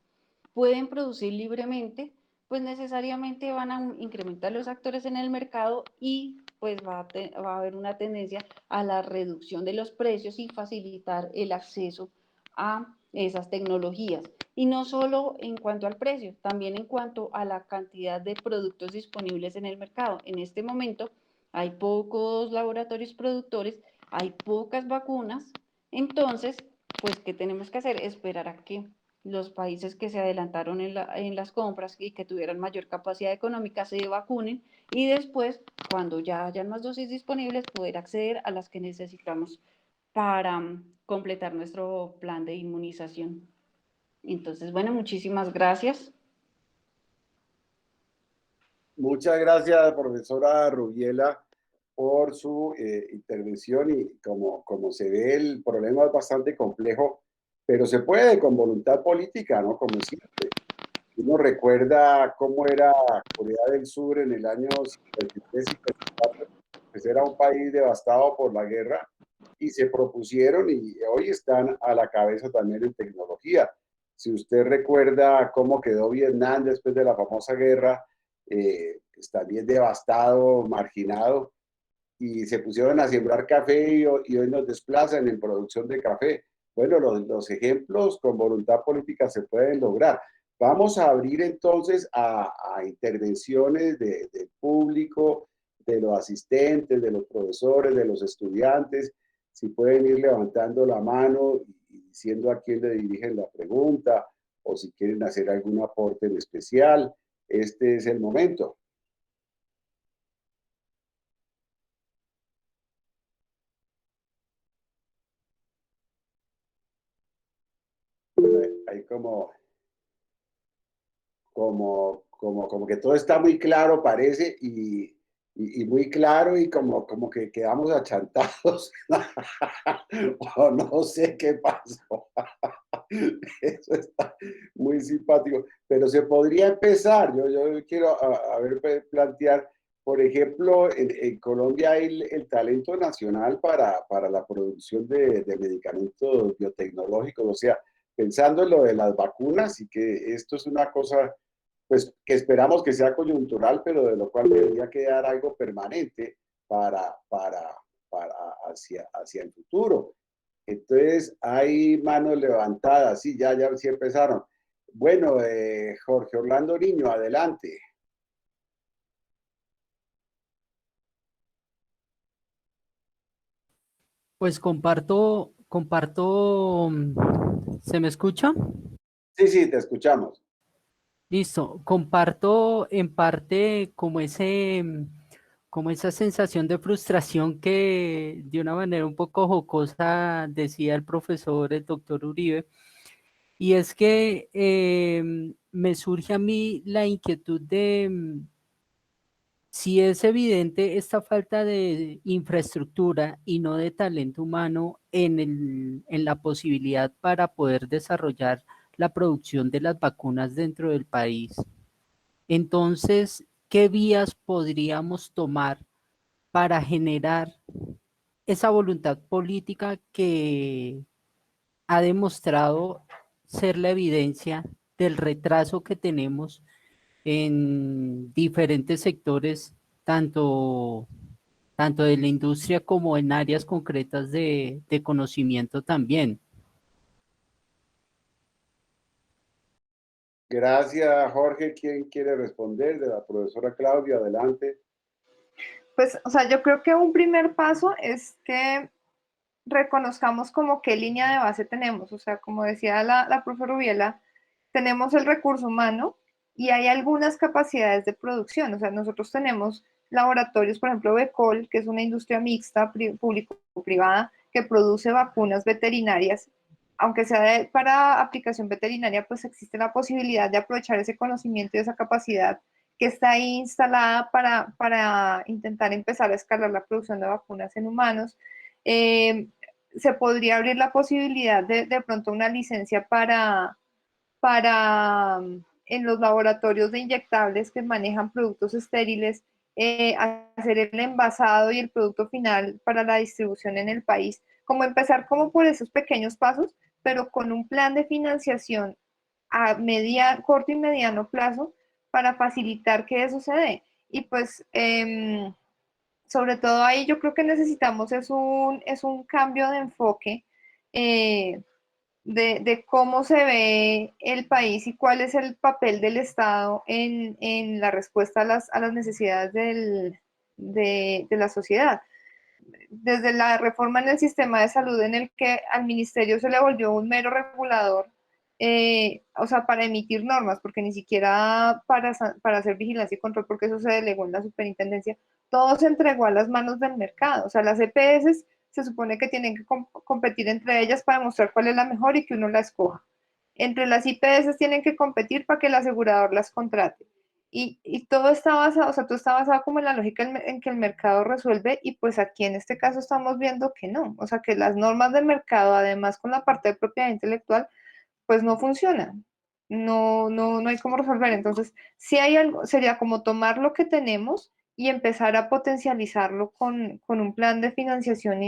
pueden producir libremente, pues necesariamente van a incrementar los actores en el mercado y pues va a haber una tendencia a la reducción de los precios y facilitar el acceso a esas tecnologías. Y no solo en cuanto al precio, también en cuanto a la cantidad de productos disponibles en el mercado. En este momento hay pocos laboratorios productores, hay pocas vacunas, entonces, pues, ¿qué tenemos que hacer? Esperar a que los países que se adelantaron en las compras y que tuvieran mayor capacidad económica se vacunen y después, cuando ya hayan más dosis disponibles, poder acceder a las que necesitamos para completar nuestro plan de inmunización. Entonces, bueno, muchísimas gracias. Muchas gracias, profesora Rubiela, por su intervención y como se ve, el problema es bastante complejo, pero se puede con voluntad política, ¿no? Como siempre. Uno recuerda cómo era Corea del Sur en el año 53 y 54, pues era un país devastado por la guerra y se propusieron y hoy están a la cabeza también en tecnología. Si usted recuerda cómo quedó Vietnam después de la famosa guerra, pues también devastado, marginado, y se pusieron a sembrar café y hoy nos desplazan en producción de café. Bueno, los ejemplos con voluntad política se pueden lograr. Vamos a abrir entonces a intervenciones del público, de los asistentes, de los profesores, de los estudiantes. Si pueden ir levantando la mano y diciendo a quién le dirigen la pregunta o si quieren hacer algún aporte en especial, este es el momento. Hay como como que todo está muy claro, parece, y muy claro, y como que quedamos achantados. O no sé qué pasó. Eso está muy simpático. Pero se podría empezar. Yo quiero a ver, plantear, por ejemplo, en Colombia hay el talento nacional para la producción de medicamentos biotecnológicos. O sea, pensando en lo de las vacunas, y que esto es una cosa pues que esperamos que sea coyuntural, pero de lo cual debería quedar algo permanente para hacia el futuro. Entonces, hay manos levantadas, sí, ya sí empezaron. Bueno, Jorge Orlando Niño, adelante. Pues comparto, ¿se me escucha? Sí, sí, te escuchamos. Listo, comparto en parte como esa sensación de frustración que de una manera un poco jocosa decía el profesor, el doctor Uribe, y es que me surge a mí la inquietud de si es evidente esta falta de infraestructura y no de talento humano en la posibilidad para poder desarrollar la producción de las vacunas dentro del país. Entonces, ¿qué vías podríamos tomar para generar esa voluntad política que ha demostrado ser la evidencia del retraso que tenemos en diferentes sectores, tanto de la industria como en áreas concretas de conocimiento también? Gracias, Jorge. ¿Quién quiere responder? De la profesora Claudia, adelante. Pues, o sea, yo creo que un primer paso es que reconozcamos como qué línea de base tenemos. O sea, como decía la profe Rubiela, tenemos el recurso humano y hay algunas capacidades de producción. O sea, nosotros tenemos laboratorios, por ejemplo, Becol, que es una industria mixta, público-privada, que produce vacunas veterinarias. Aunque sea para aplicación veterinaria, pues existe la posibilidad de aprovechar ese conocimiento y esa capacidad que está ahí instalada para intentar empezar a escalar la producción de vacunas en humanos. Eh, Se podría abrir la posibilidad de pronto una licencia para en los laboratorios de inyectables que manejan productos estériles, hacer el envasado y el producto final para la distribución en el país, como empezar como por esos pequeños pasos, pero con un plan de financiación a corto y mediano plazo para facilitar que eso se dé. Y pues sobre todo ahí yo creo que necesitamos es un cambio de enfoque, eh, de cómo se ve el país y cuál es el papel del Estado en la respuesta a las necesidades de la sociedad. Desde la reforma en el sistema de salud en el que al ministerio se le volvió un mero regulador, o sea, para emitir normas, porque ni siquiera para hacer vigilancia y control, porque eso se delegó en la superintendencia, todo se entregó a las manos del mercado. O sea, las EPS se supone que tienen que competir entre ellas para mostrar cuál es la mejor y que uno la escoja. Entre las IPS tienen que competir para que el asegurador las contrate. Y todo está basado, o sea, todo está basado como en la lógica en que el mercado resuelve, y pues aquí en este caso estamos viendo que no, o sea, que las normas del mercado, además con la parte de propiedad intelectual, pues no funcionan. No hay cómo resolver. Entonces, si hay algo, sería como tomar lo que tenemos y empezar a potencializarlo con un plan de financiación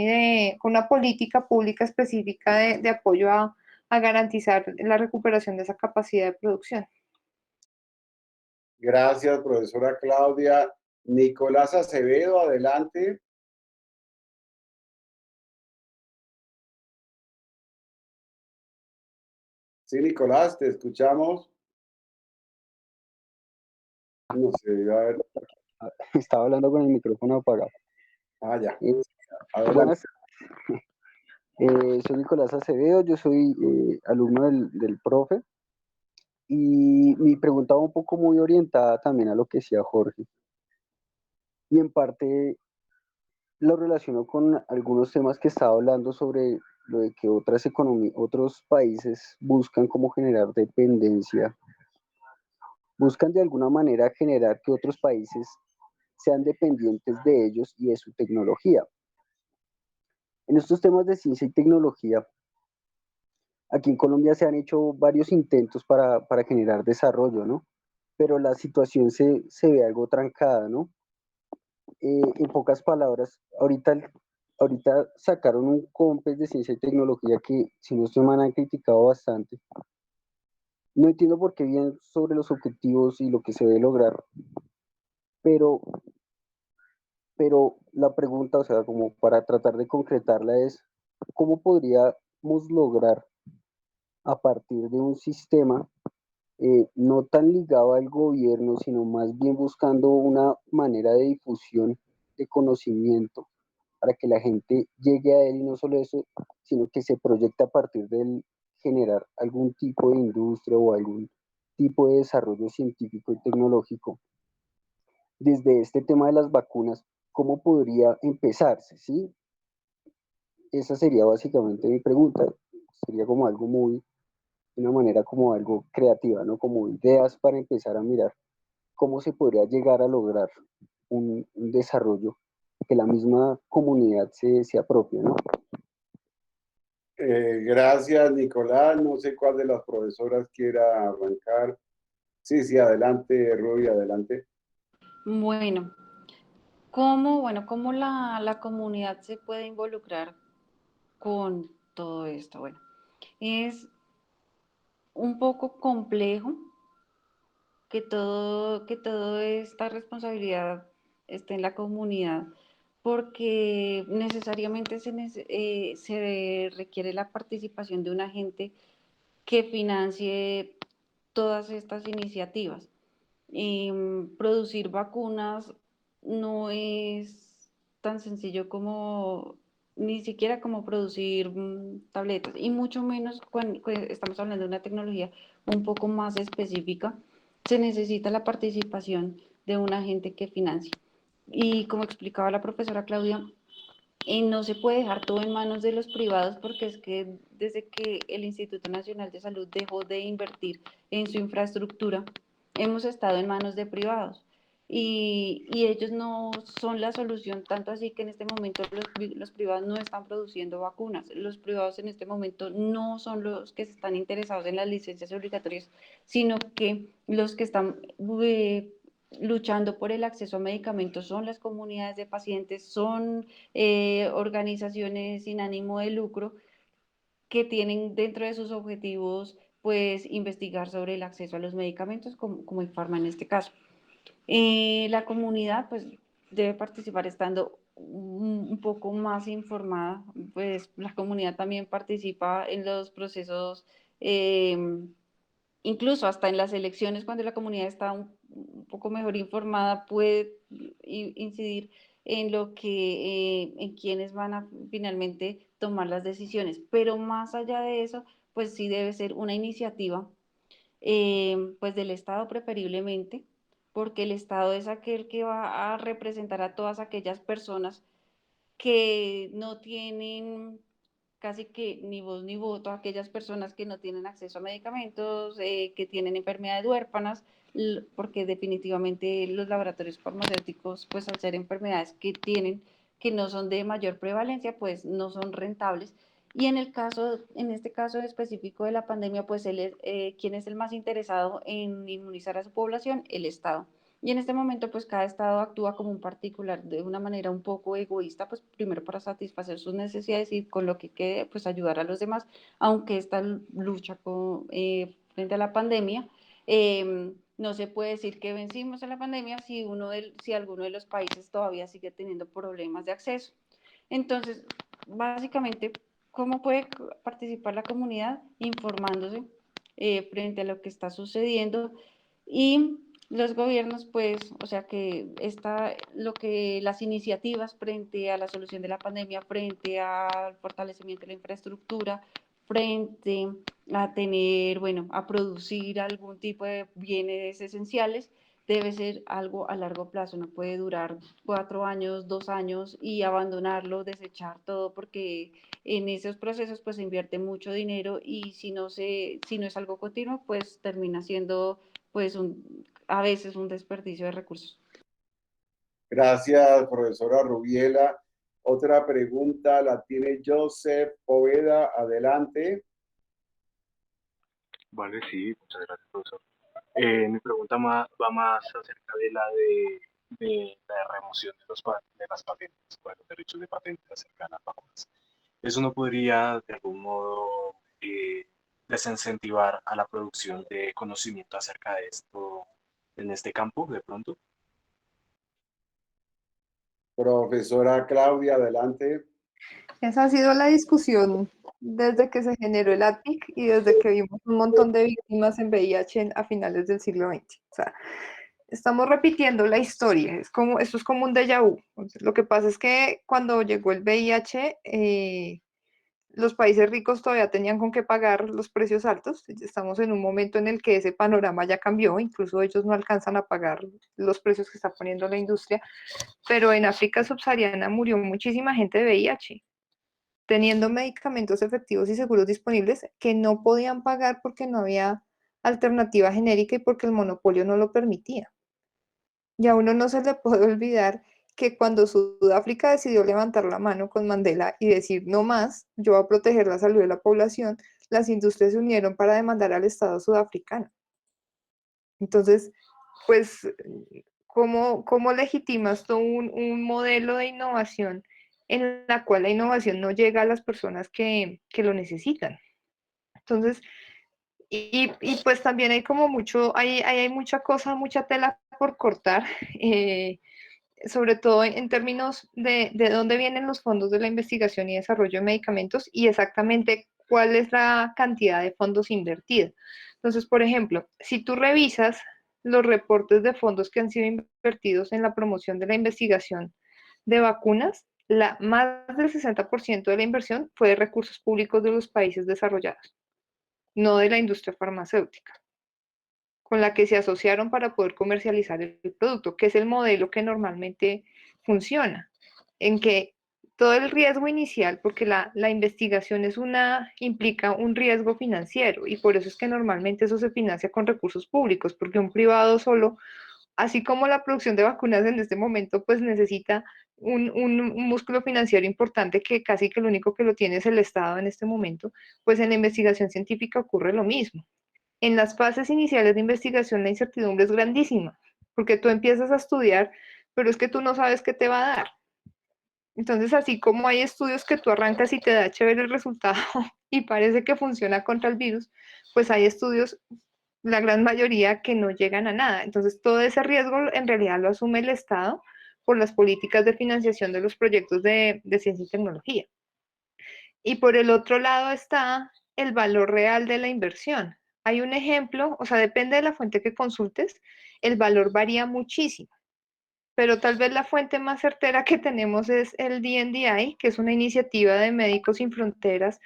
con una política pública específica de apoyo a garantizar la recuperación de esa capacidad de producción. Gracias, profesora Claudia. Nicolás Acevedo, adelante. Sí, Nicolás, te escuchamos. No sé, a ver. Estaba hablando con el micrófono apagado. Ah, ya. Eh, Adelante. buenas, soy Nicolás Acevedo, yo soy alumno del profe, y mi pregunta va un poco muy orientada también a lo que decía Jorge, y en parte lo relaciono con algunos temas que estaba hablando sobre lo de que otras economías, otros países buscan cómo generar dependencia buscan de alguna manera generar que otros países sean dependientes de ellos y de su tecnología. En estos temas de ciencia y tecnología, aquí en Colombia se han hecho varios intentos para generar desarrollo, ¿no? Pero la situación se ve algo trancada, ¿no? En pocas palabras, ahorita sacaron un COMPES de ciencia y tecnología que, si no estoy mal, han criticado bastante. No entiendo por qué bien sobre los objetivos y lo que se debe lograr, pero, pero la pregunta, o sea, como para tratar de concretarla es, ¿cómo podríamos lograr a partir de un sistema no tan ligado al gobierno, sino más bien buscando una manera de difusión de conocimiento para que la gente llegue a él y no solo eso, sino que se proyecte a partir de él generar algún tipo de industria o algún tipo de desarrollo científico y tecnológico? Desde este tema de las vacunas, ¿cómo podría empezarse? ¿Sí? Esa sería básicamente mi pregunta. Sería como algo muy, de una manera como algo creativa, ¿no? Como ideas para empezar a mirar cómo se podría llegar a lograr un desarrollo que la misma comunidad se apropie, ¿no? Gracias, Nicolás. No sé cuál de las profesoras quiera arrancar. Sí, sí, adelante, Ruby, adelante. Bueno, ¿cómo la comunidad se puede involucrar con todo esto? Bueno, es un poco complejo que toda esta responsabilidad esté en la comunidad, porque necesariamente se requiere la participación de un agente que financie todas estas iniciativas. Producir vacunas no es tan sencillo como ni siquiera como producir tabletas, y mucho menos cuando estamos hablando de una tecnología un poco más específica, se necesita la participación de un agente que financie. Y como explicaba la profesora Claudia, no se puede dejar todo en manos de los privados, porque es que desde que el Instituto Nacional de Salud dejó de invertir en su infraestructura, hemos estado en manos de privados. Y ellos no son la solución, tanto así que en este momento los privados no están produciendo vacunas. Los privados en este momento no son los que están interesados en las licencias obligatorias, sino que los que están luchando por el acceso a medicamentos son las comunidades de pacientes, son organizaciones sin ánimo de lucro que tienen dentro de sus objetivos pues investigar sobre el acceso a los medicamentos, como Infarma en este caso. La comunidad pues debe participar estando un poco más informada, pues la comunidad también participa en los procesos, incluso hasta en las elecciones, cuando la comunidad está un poco mejor informada, puede incidir en lo que, en quienes van a finalmente tomar las decisiones. Pero más allá de eso, pues sí debe ser una iniciativa, pues del Estado preferiblemente, porque el Estado es aquel que va a representar a todas aquellas personas que no tienen casi que ni voz ni voto, a aquellas personas que no tienen acceso a medicamentos, que tienen enfermedades huérfanas, porque definitivamente los laboratorios farmacéuticos, pues al ser enfermedades que no son de mayor prevalencia, pues no son rentables. Y en este caso específico de la pandemia, pues ¿quién es el más interesado en inmunizar a su población? El Estado. Y en este momento, pues cada estado actúa como un particular de una manera un poco egoísta, pues primero para satisfacer sus necesidades y con lo que quede, pues ayudar a los demás, aunque esta lucha frente a la pandemia, no se puede decir que vencimos a la pandemia si alguno de los países todavía sigue teniendo problemas de acceso. Entonces, básicamente, ¿cómo puede participar la comunidad? Informándose frente a lo que está sucediendo, y los gobiernos, pues, o sea que las iniciativas frente a la solución de la pandemia, frente al fortalecimiento de la infraestructura, frente a tener, bueno, a producir algún tipo de bienes esenciales, debe ser algo a largo plazo, no puede durar 4 años, 2 años y abandonarlo, desechar todo, porque en esos procesos pues se invierte mucho dinero, y si no es algo continuo, pues termina siendo pues a veces un desperdicio de recursos. Gracias, profesora Rubiela. Otra pregunta la tiene Joseph Poveda. Adelante. Vale, sí, muchas gracias, profesor. Mi pregunta va más acerca de de la remoción de las patentes, bueno, los derechos de patente acerca de las vacunas. ¿Eso no podría, de algún modo, desincentivar a la producción de conocimiento acerca de esto en este campo, de pronto? Profesora Claudia, adelante. Esa ha sido la discusión desde que se generó el ATIC y desde que vimos un montón de víctimas en VIH a finales del siglo XX. O sea, estamos repitiendo la historia, esto es como un déjà vu. Entonces, lo que pasa es que cuando llegó el VIH, los países ricos todavía tenían con qué pagar los precios altos. Estamos en un momento en el que ese panorama ya cambió, incluso ellos no alcanzan a pagar los precios que está poniendo la industria, pero en África subsahariana murió muchísima gente de VIH, teniendo medicamentos efectivos y seguros disponibles que no podían pagar porque no había alternativa genérica y porque el monopolio no lo permitía. Y a uno no se le puede olvidar que cuando Sudáfrica decidió levantar la mano con Mandela y decir no más, yo voy a proteger la salud de la población, las industrias se unieron para demandar al Estado sudafricano. Entonces, pues, ¿cómo legitimas tú un modelo de innovación en la cual la innovación no llega a las personas que lo necesitan? Entonces, pues también hay como hay mucha cosa, mucha tela por cortar. Sobre todo en términos de dónde vienen los fondos de la investigación y desarrollo de medicamentos y exactamente cuál es la cantidad de fondos invertida. Entonces, por ejemplo, si tú revisas los reportes de fondos que han sido invertidos en la promoción de la investigación de vacunas, más del 60% de la inversión fue de recursos públicos de los países desarrollados, no de la industria farmacéutica, con la que se asociaron para poder comercializar el producto, que es el modelo que normalmente funciona, en que todo el riesgo inicial, porque la investigación implica un riesgo financiero y por eso es que normalmente eso se financia con recursos públicos, porque un privado solo, así como la producción de vacunas en este momento, pues necesita un músculo financiero importante que casi que lo único que lo tiene es el Estado en este momento, pues en la investigación científica ocurre lo mismo. En las fases iniciales de investigación la incertidumbre es grandísima, porque tú empiezas a estudiar, pero es que tú no sabes qué te va a dar. Entonces, así como hay estudios que tú arrancas y te da chévere el resultado y parece que funciona contra el virus, pues hay estudios, la gran mayoría, que no llegan a nada. Entonces, todo ese riesgo en realidad lo asume el Estado por las políticas de financiación de los proyectos de ciencia y tecnología. Y por el otro lado está el valor real de la inversión. Hay un ejemplo, o sea, depende de la fuente que consultes, el valor varía muchísimo, pero tal vez la fuente más certera que tenemos es el DNDi, que es una iniciativa de Médicos Sin Fronteras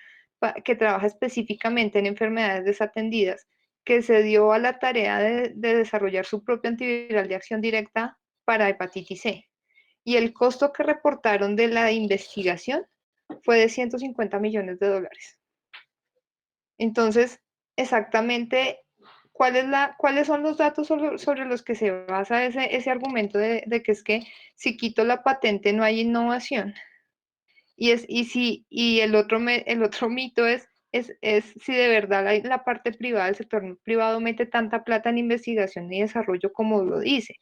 que trabaja específicamente en enfermedades desatendidas, que se dio a la tarea de desarrollar su propio antiviral de acción directa para hepatitis C. Y el costo que reportaron de la investigación fue de 150 millones de dólares. Entonces, exactamente, ¿cuáles son los datos sobre los que se basa ese argumento de que es que si quito la patente no hay innovación? Y el otro mito es si de verdad la parte privada, el sector privado mete tanta plata en investigación y desarrollo como lo dice.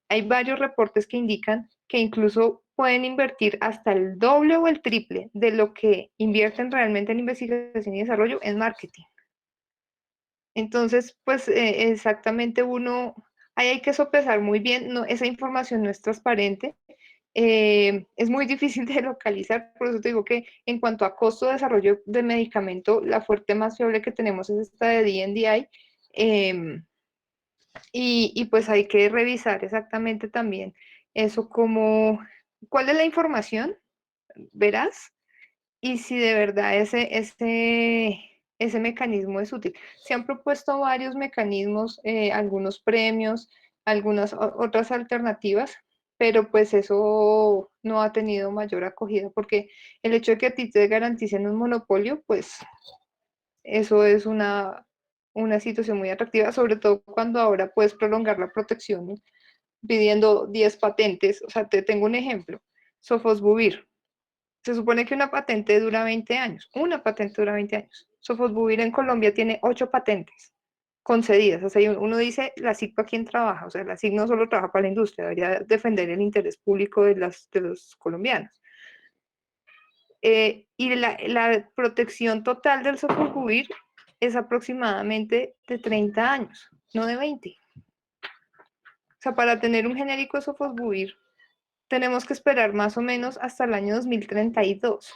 Hay varios reportes que indican que incluso pueden invertir hasta el doble o el triple de lo que invierten realmente en investigación y desarrollo en marketing. Entonces, pues exactamente ahí hay que sopesar muy bien, esa información no es transparente, es muy difícil de localizar, por eso te digo que en cuanto a costo de desarrollo de medicamento, la fuerte más fiable que tenemos es esta de DNDi, y pues hay que revisar exactamente también eso cuál es la información, verás, y si de verdad ese mecanismo es útil. Se han propuesto varios mecanismos, algunos premios, algunas otras alternativas, pero pues eso no ha tenido mayor acogida, porque el hecho de que a ti te garanticen un monopolio, pues eso es una situación muy atractiva, sobre todo cuando ahora puedes prolongar la protección pidiendo 10 patentes. O sea, te tengo un ejemplo. Sofosbuvir. Se supone que una patente dura 20 años. Una patente dura 20 años. Sofosbuvir en Colombia tiene 8 patentes concedidas. O sea, uno dice, la SIC para quién trabaja. O sea, la SIC no solo trabaja para la industria, debería defender el interés público de los colombianos. Y la protección total del sofosbuvir es aproximadamente de 30 años, no de 20. O sea, para tener un genérico de sofosbuvir tenemos que esperar más o menos hasta el año 2032,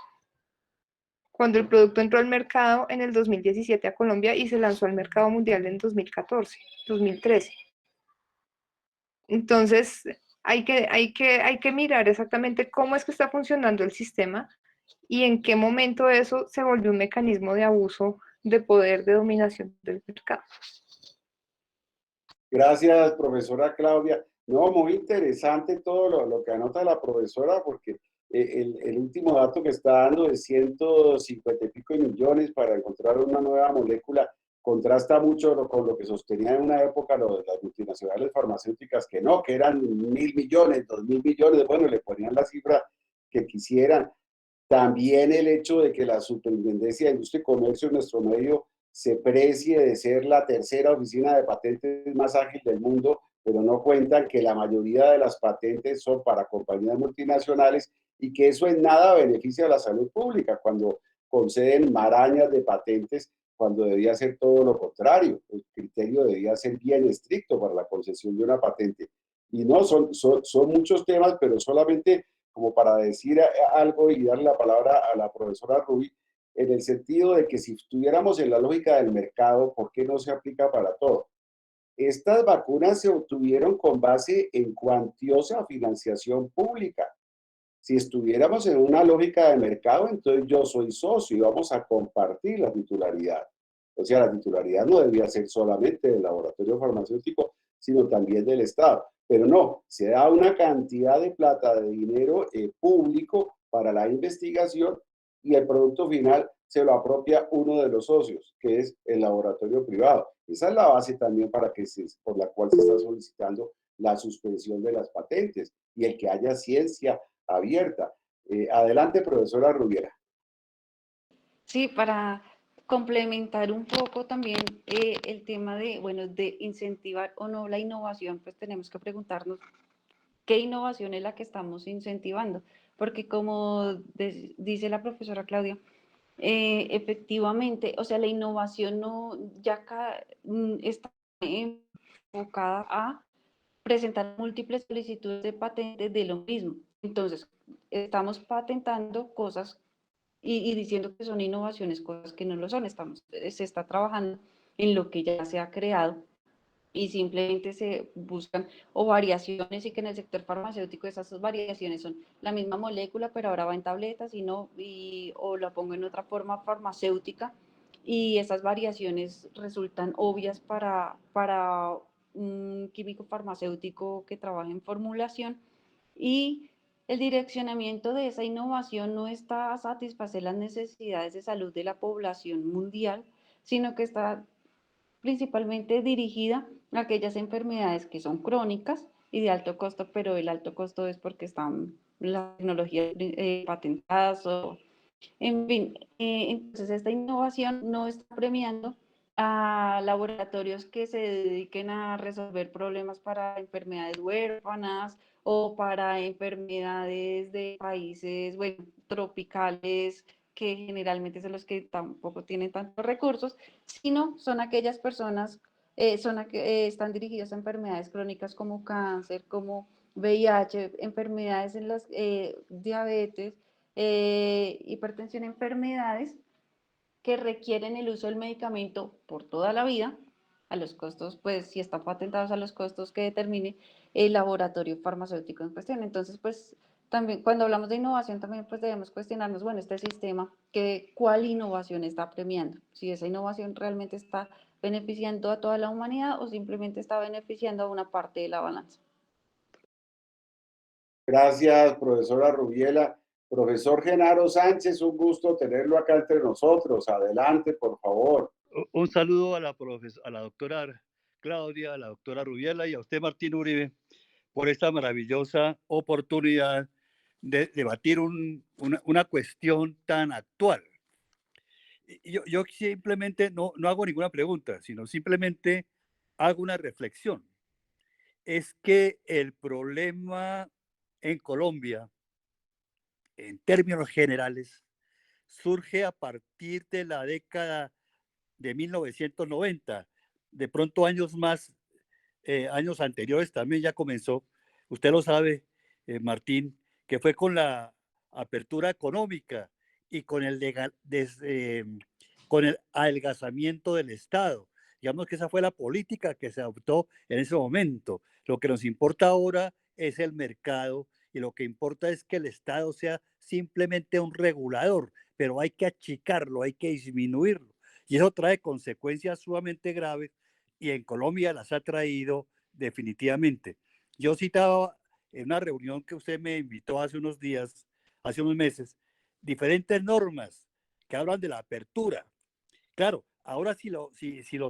cuando el producto entró al mercado en el 2017 a Colombia y se lanzó al mercado mundial en 2014, 2013. Entonces, hay que mirar exactamente cómo es que está funcionando el sistema y en qué momento eso se volvió un mecanismo de abuso de poder, de dominación del mercado. Gracias, profesora Claudia. No, muy interesante todo lo que anota la profesora, porque el último dato que está dando de 150 y pico de millones para encontrar una nueva molécula contrasta mucho con lo que sostenía en una época las multinacionales farmacéuticas, que no, que eran 1.000 millones, 2.000 millones, bueno, le ponían la cifra que quisieran. También el hecho de que la Superintendencia de Industria y Comercio en nuestro medio se precie de ser la tercera oficina de patentes más ágil del mundo, pero no cuentan que la mayoría de las patentes son para compañías multinacionales y que eso en nada beneficia a la salud pública cuando conceden marañas de patentes, cuando debía ser todo lo contrario. El criterio debía ser bien estricto para la concesión de una patente. Y no, son muchos temas, pero solamente como para decir algo y darle la palabra a la profesora Rubí, en el sentido de que si estuviéramos en la lógica del mercado, ¿por qué no se aplica para todo? Estas vacunas se obtuvieron con base en cuantiosa financiación pública. Si estuviéramos en una lógica de mercado, entonces yo soy socio y vamos a compartir la titularidad. O sea, la titularidad no debía ser solamente del laboratorio farmacéutico, sino también del Estado. Pero no, se da una cantidad de plata, de dinero público para la investigación y el producto final se lo apropia uno de los socios, que es el laboratorio privado. Esa es la base también por la cual se está solicitando la suspensión de las patentes y el que haya ciencia abierta. Adelante, profesora Rubiera. Sí, para complementar un poco también el tema de, bueno, de incentivar o no la innovación, pues tenemos que preguntarnos qué innovación es la que estamos incentivando, porque como dice la profesora Claudia, efectivamente, o sea, la innovación no ya está enfocada a presentar múltiples solicitudes de patentes de lo mismo. Entonces, estamos patentando cosas y diciendo que son innovaciones, cosas que no lo son. Se está trabajando en lo que ya se ha creado y simplemente se buscan o variaciones y que en el sector farmacéutico esas variaciones son la misma molécula, pero ahora va en tabletas o la pongo en otra forma farmacéutica y esas variaciones resultan obvias para un químico farmacéutico que trabaja en formulación y el direccionamiento de esa innovación no está a satisfacer las necesidades de salud de la población mundial, sino que está principalmente dirigida a aquellas enfermedades que son crónicas y de alto costo, pero el alto costo es porque están las tecnologías patentadas o en fin, entonces esta innovación no está premiando a laboratorios que se dediquen a resolver problemas para enfermedades huérfanas o para enfermedades de países, bueno, tropicales, que generalmente son los que tampoco tienen tantos recursos, sino son aquellas personas, están dirigidas a enfermedades crónicas como cáncer, como VIH, enfermedades en las diabetes, hipertensión, enfermedades que requieren el uso del medicamento por toda la vida, a los costos, pues si están patentados a los costos que determine el laboratorio farmacéutico en cuestión. Entonces, pues también cuando hablamos de innovación, también pues debemos cuestionarnos, bueno, este sistema, ¿cuál innovación está premiando? Si esa innovación realmente está beneficiando a toda la humanidad o simplemente está beneficiando a una parte de la balanza. Gracias, profesora Rubiela. Profesor Genaro Sánchez, un gusto tenerlo acá entre nosotros. Adelante, por favor. Un saludo a a la doctora Claudia, a la doctora Rubiela y a usted, Martín Uribe, por esta maravillosa oportunidad de debatir una cuestión tan actual. Yo simplemente no hago ninguna pregunta, sino simplemente hago una reflexión. Es que el problema en Colombia, en términos generales, surge a partir de la década de 1990. De pronto años anteriores también ya comenzó, usted lo sabe, Martín, que fue con la apertura económica y con el adelgazamiento del Estado. Digamos que esa fue la política que se adoptó en ese momento. Lo que nos importa ahora es el mercado y lo que importa es que el Estado sea simplemente un regulador, pero hay que achicarlo, hay que disminuirlo. Y eso trae consecuencias sumamente graves y en Colombia las ha traído definitivamente. Yo citaba en una reunión que usted me invitó hace unos días, hace unos meses, diferentes normas que hablan de la apertura. Claro, ahora si lo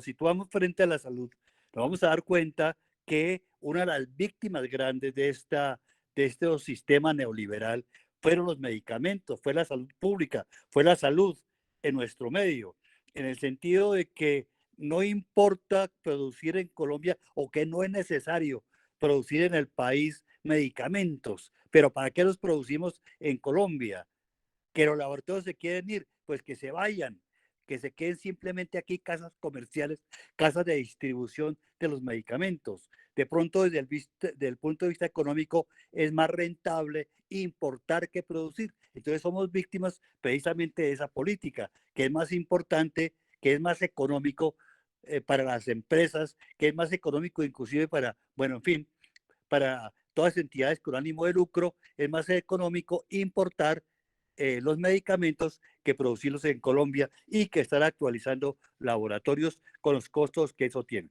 situamos frente a la salud, nos vamos a dar cuenta que una de las víctimas grandes de este sistema neoliberal fueron los medicamentos, fue la salud pública, fue la salud en nuestro medio, en el sentido de que no importa producir en Colombia o que no es necesario producir en el país medicamentos, pero ¿para qué los producimos en Colombia? Que los laboratorios se quieren ir, pues que se vayan, que se queden simplemente aquí casas comerciales, casas de distribución de los medicamentos. De pronto, desde el punto de vista económico, es más rentable importar que producir. Entonces somos víctimas precisamente de esa política, que es más importante, que es más económico para las empresas, que es más económico inclusive para, bueno, en fin, para todas las entidades con ánimo de lucro, es más económico importar los medicamentos que producirlos en Colombia y que están actualizando laboratorios con los costos que eso tiene.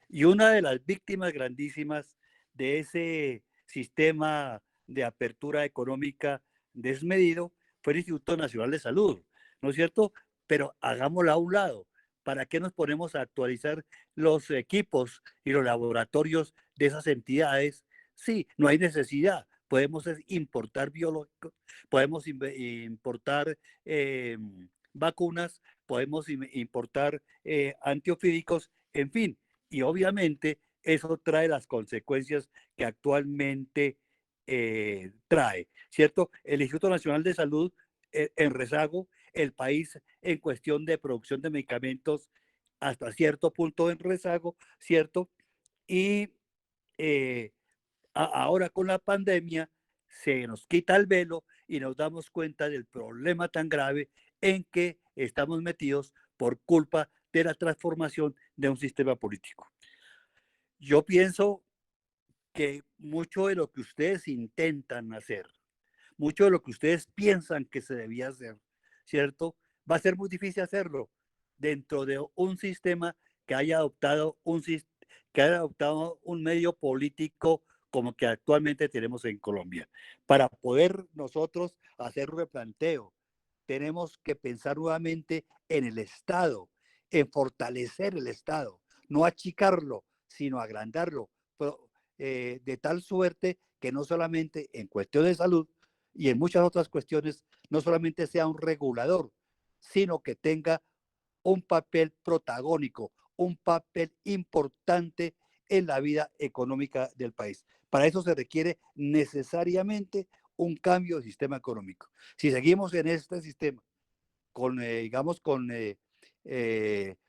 Y una de las víctimas grandísimas de ese sistema de apertura económica desmedido fue el Instituto Nacional de Salud, ¿no es cierto? Pero hagámoslo a un lado. ¿Para qué nos ponemos a actualizar los equipos y los laboratorios de esas entidades? Sí, no hay necesidad. Podemos importar biológicos, podemos importar vacunas, podemos importar antiofídicos, en fin. Y obviamente eso trae las consecuencias que actualmente trae, ¿cierto? El Instituto Nacional de Salud en rezago, el país en cuestión de producción de medicamentos hasta cierto punto en rezago, ¿cierto? Y eh, ahora con la pandemia se nos quita el velo y nos damos cuenta del problema tan grave en que estamos metidos por culpa de la transformación de un sistema político. Yo pienso que mucho de lo que ustedes intentan hacer, mucho de lo que ustedes piensan que se debía hacer, ¿cierto? Va a ser muy difícil hacerlo dentro de un sistema que haya adoptado un medio político como que actualmente tenemos en Colombia. Para poder nosotros hacer un replanteo, tenemos que pensar nuevamente en el Estado, en fortalecer el Estado, no achicarlo, sino agrandarlo, pero, de tal suerte que no solamente en cuestión de salud y en muchas otras cuestiones, no solamente sea un regulador, sino que tenga un papel protagónico, un papel importante en la vida económica del país. Para eso se requiere necesariamente un cambio de sistema económico. Si seguimos en este sistema, digamos, con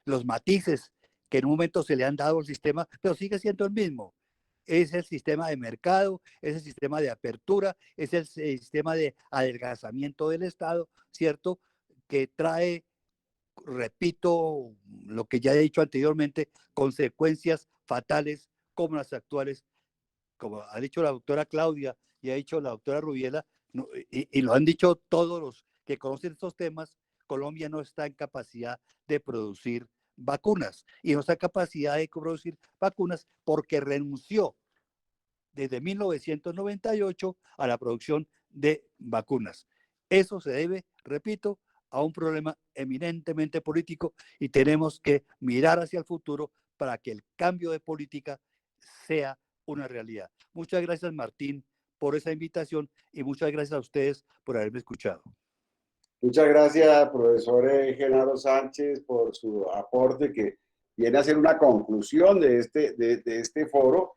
los matices que en un momento se le han dado al sistema, pero sigue siendo el mismo. Es el sistema de mercado, es el sistema de apertura, es el sistema de adelgazamiento del Estado, ¿cierto? Que trae, repito, lo que ya he dicho anteriormente, consecuencias fatales como las actuales, como ha dicho la doctora Claudia y ha dicho la doctora Rubiela, y lo han dicho todos los que conocen estos temas, Colombia no está en capacidad de producir vacunas y no está en capacidad de producir vacunas porque renunció desde 1998 a la producción de vacunas. Eso se debe, repito, a un problema eminentemente político y tenemos que mirar hacia el futuro para que el cambio de política sea una realidad. Muchas gracias, Martín, por esa invitación y muchas gracias a ustedes por haberme escuchado. Muchas gracias, profesor Genaro Sánchez, por su aporte que viene a ser una conclusión de este foro,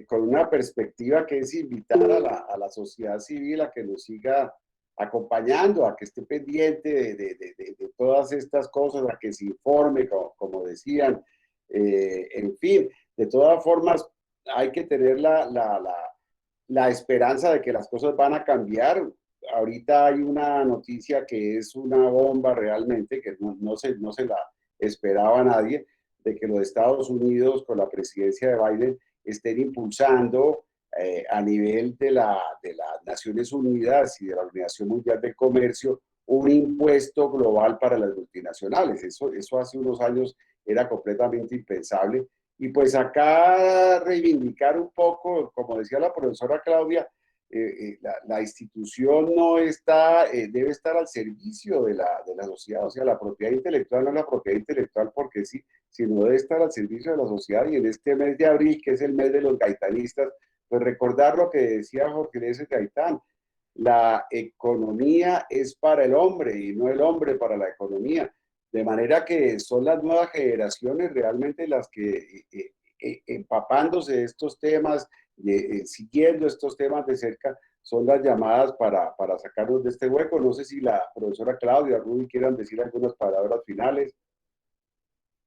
con una perspectiva que es invitar a la sociedad civil a que nos siga acompañando, a que esté pendiente de todas estas cosas, a que se informe, como decían. En fin, de todas formas, hay que tener la esperanza de que las cosas van a cambiar. Ahorita hay una noticia que es una bomba realmente, que no se la esperaba a nadie, de que los Estados Unidos con la presidencia de Biden estén impulsando a nivel de las Naciones Unidas y de la Organización Mundial del Comercio un impuesto global para las multinacionales. Eso hace unos años era completamente impensable. Y pues acá reivindicar un poco, como decía la profesora Claudia, la institución no está, debe estar al servicio de la sociedad. O sea, la propiedad intelectual no es la propiedad intelectual porque sí, sino debe estar al servicio de la sociedad. Y en este mes de abril, que es el mes de los gaitanistas, pues recordar lo que decía Jorge Luis Gaitán: la economía es para el hombre y no el hombre para la economía. De manera que son las nuevas generaciones realmente las que, empapándose de estos temas, siguiendo estos temas de cerca, son las llamadas para sacarnos de este hueco. No sé si la profesora Claudia, Rudy quieran decir algunas palabras finales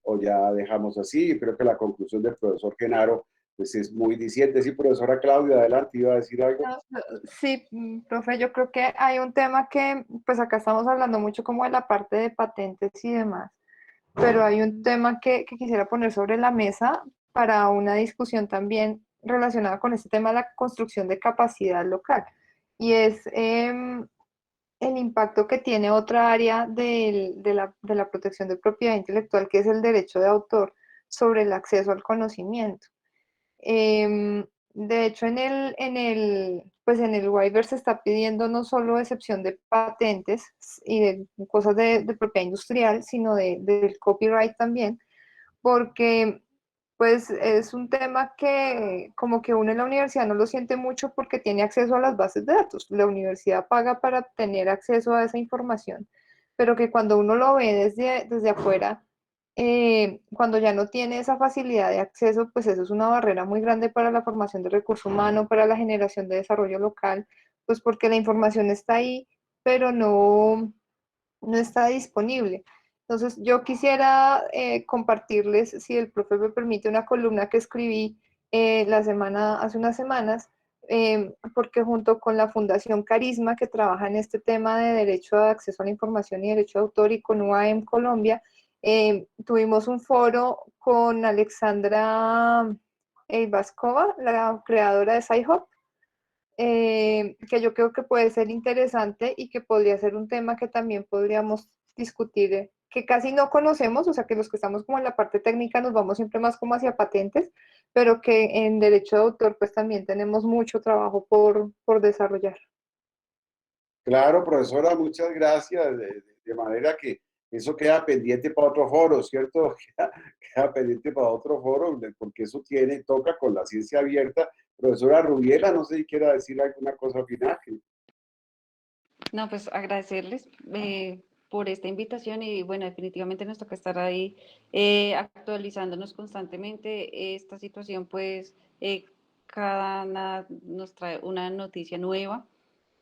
o ya dejamos así. Creo que la conclusión del profesor Genaro pues es muy diciente. Sí, profesora Claudia, adelante, iba a decir algo. Sí, profe, yo creo que hay un tema que, pues acá estamos hablando mucho como de la parte de patentes y demás, pero hay un tema que quisiera poner sobre la mesa para una discusión también relacionada con este tema de la construcción de capacidad local, y es el impacto que tiene otra área de la protección de propiedad intelectual, que es el derecho de autor sobre el acceso al conocimiento. De hecho, pues en el waiver se está pidiendo no solo excepción de patentes y de cosas de propiedad industrial, sino del copyright también, porque pues es un tema que como que uno en la universidad no lo siente mucho porque tiene acceso a las bases de datos. La universidad paga para tener acceso a esa información, pero que cuando uno lo ve desde afuera, cuando ya no tiene esa facilidad de acceso, pues eso es una barrera muy grande para la formación de recurso humano, para la generación de desarrollo local, pues porque la información está ahí, pero no está disponible. Entonces, yo quisiera compartirles, si el profe me permite, una columna que escribí hace unas semanas, porque junto con la Fundación Carisma, que trabaja en este tema de derecho de acceso a la información y derecho de autor, y con UAM Colombia, tuvimos un foro con Alexandra Eivaskova, la creadora de SciHub, que yo creo que puede ser interesante y que podría ser un tema que también podríamos discutir, que casi no conocemos, o sea que los que estamos como en la parte técnica nos vamos siempre más como hacia patentes, pero que en derecho de autor pues también tenemos mucho trabajo por desarrollar. Claro, profesora, muchas gracias. De manera que eso queda pendiente para otro foro, ¿cierto? Queda pendiente para otro foro, porque eso toca con la ciencia abierta. Profesora Rubiela, no sé si quiera decir alguna cosa final. No, pues agradecerles por esta invitación y bueno, definitivamente nos toca estar ahí actualizándonos constantemente. Esta situación pues nos trae una noticia nueva.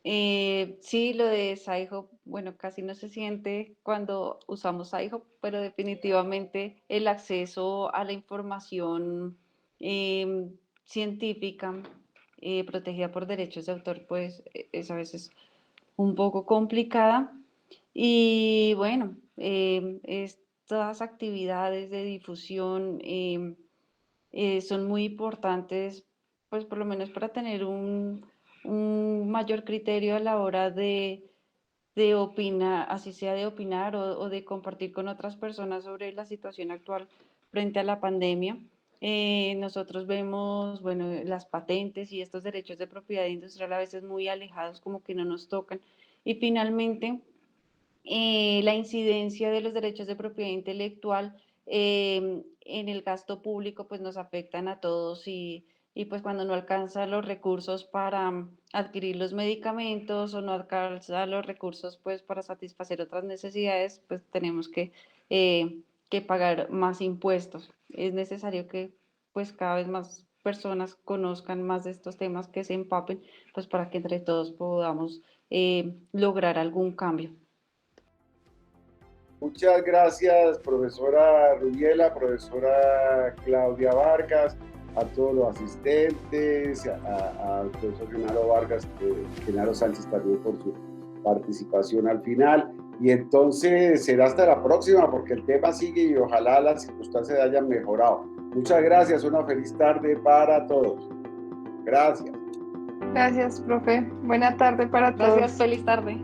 Sí, lo de SciHub, bueno, casi no se siente cuando usamos SciHub, pero definitivamente el acceso a la información científica protegida por derechos de autor pues es a veces un poco complicada. Y bueno, estas actividades de difusión son muy importantes, pues por lo menos para tener un mayor criterio a la hora de opinar, así sea de opinar o de compartir con otras personas sobre la situación actual frente a la pandemia. Nosotros vemos, bueno, las patentes y estos derechos de propiedad industrial a veces muy alejados, como que no nos tocan. Y finalmente, la incidencia de los derechos de propiedad intelectual en el gasto público pues nos afectan a todos y pues cuando no alcanzan los recursos para adquirir los medicamentos o no alcanzan los recursos pues para satisfacer otras necesidades, pues tenemos que pagar más impuestos. Es necesario que pues cada vez más personas conozcan más de estos temas, que se empapen, pues para que entre todos podamos lograr algún cambio. Muchas gracias, profesora Rubiela, profesora Claudia Vargas, a todos los asistentes, al profesor Genaro Vargas, Genaro Sánchez también por su participación al final. Y entonces será hasta la próxima, porque el tema sigue y ojalá las circunstancias hayan mejorado. Muchas gracias, una feliz tarde para todos. Gracias. Gracias, profe. Buena tarde para todos. Gracias, feliz tarde.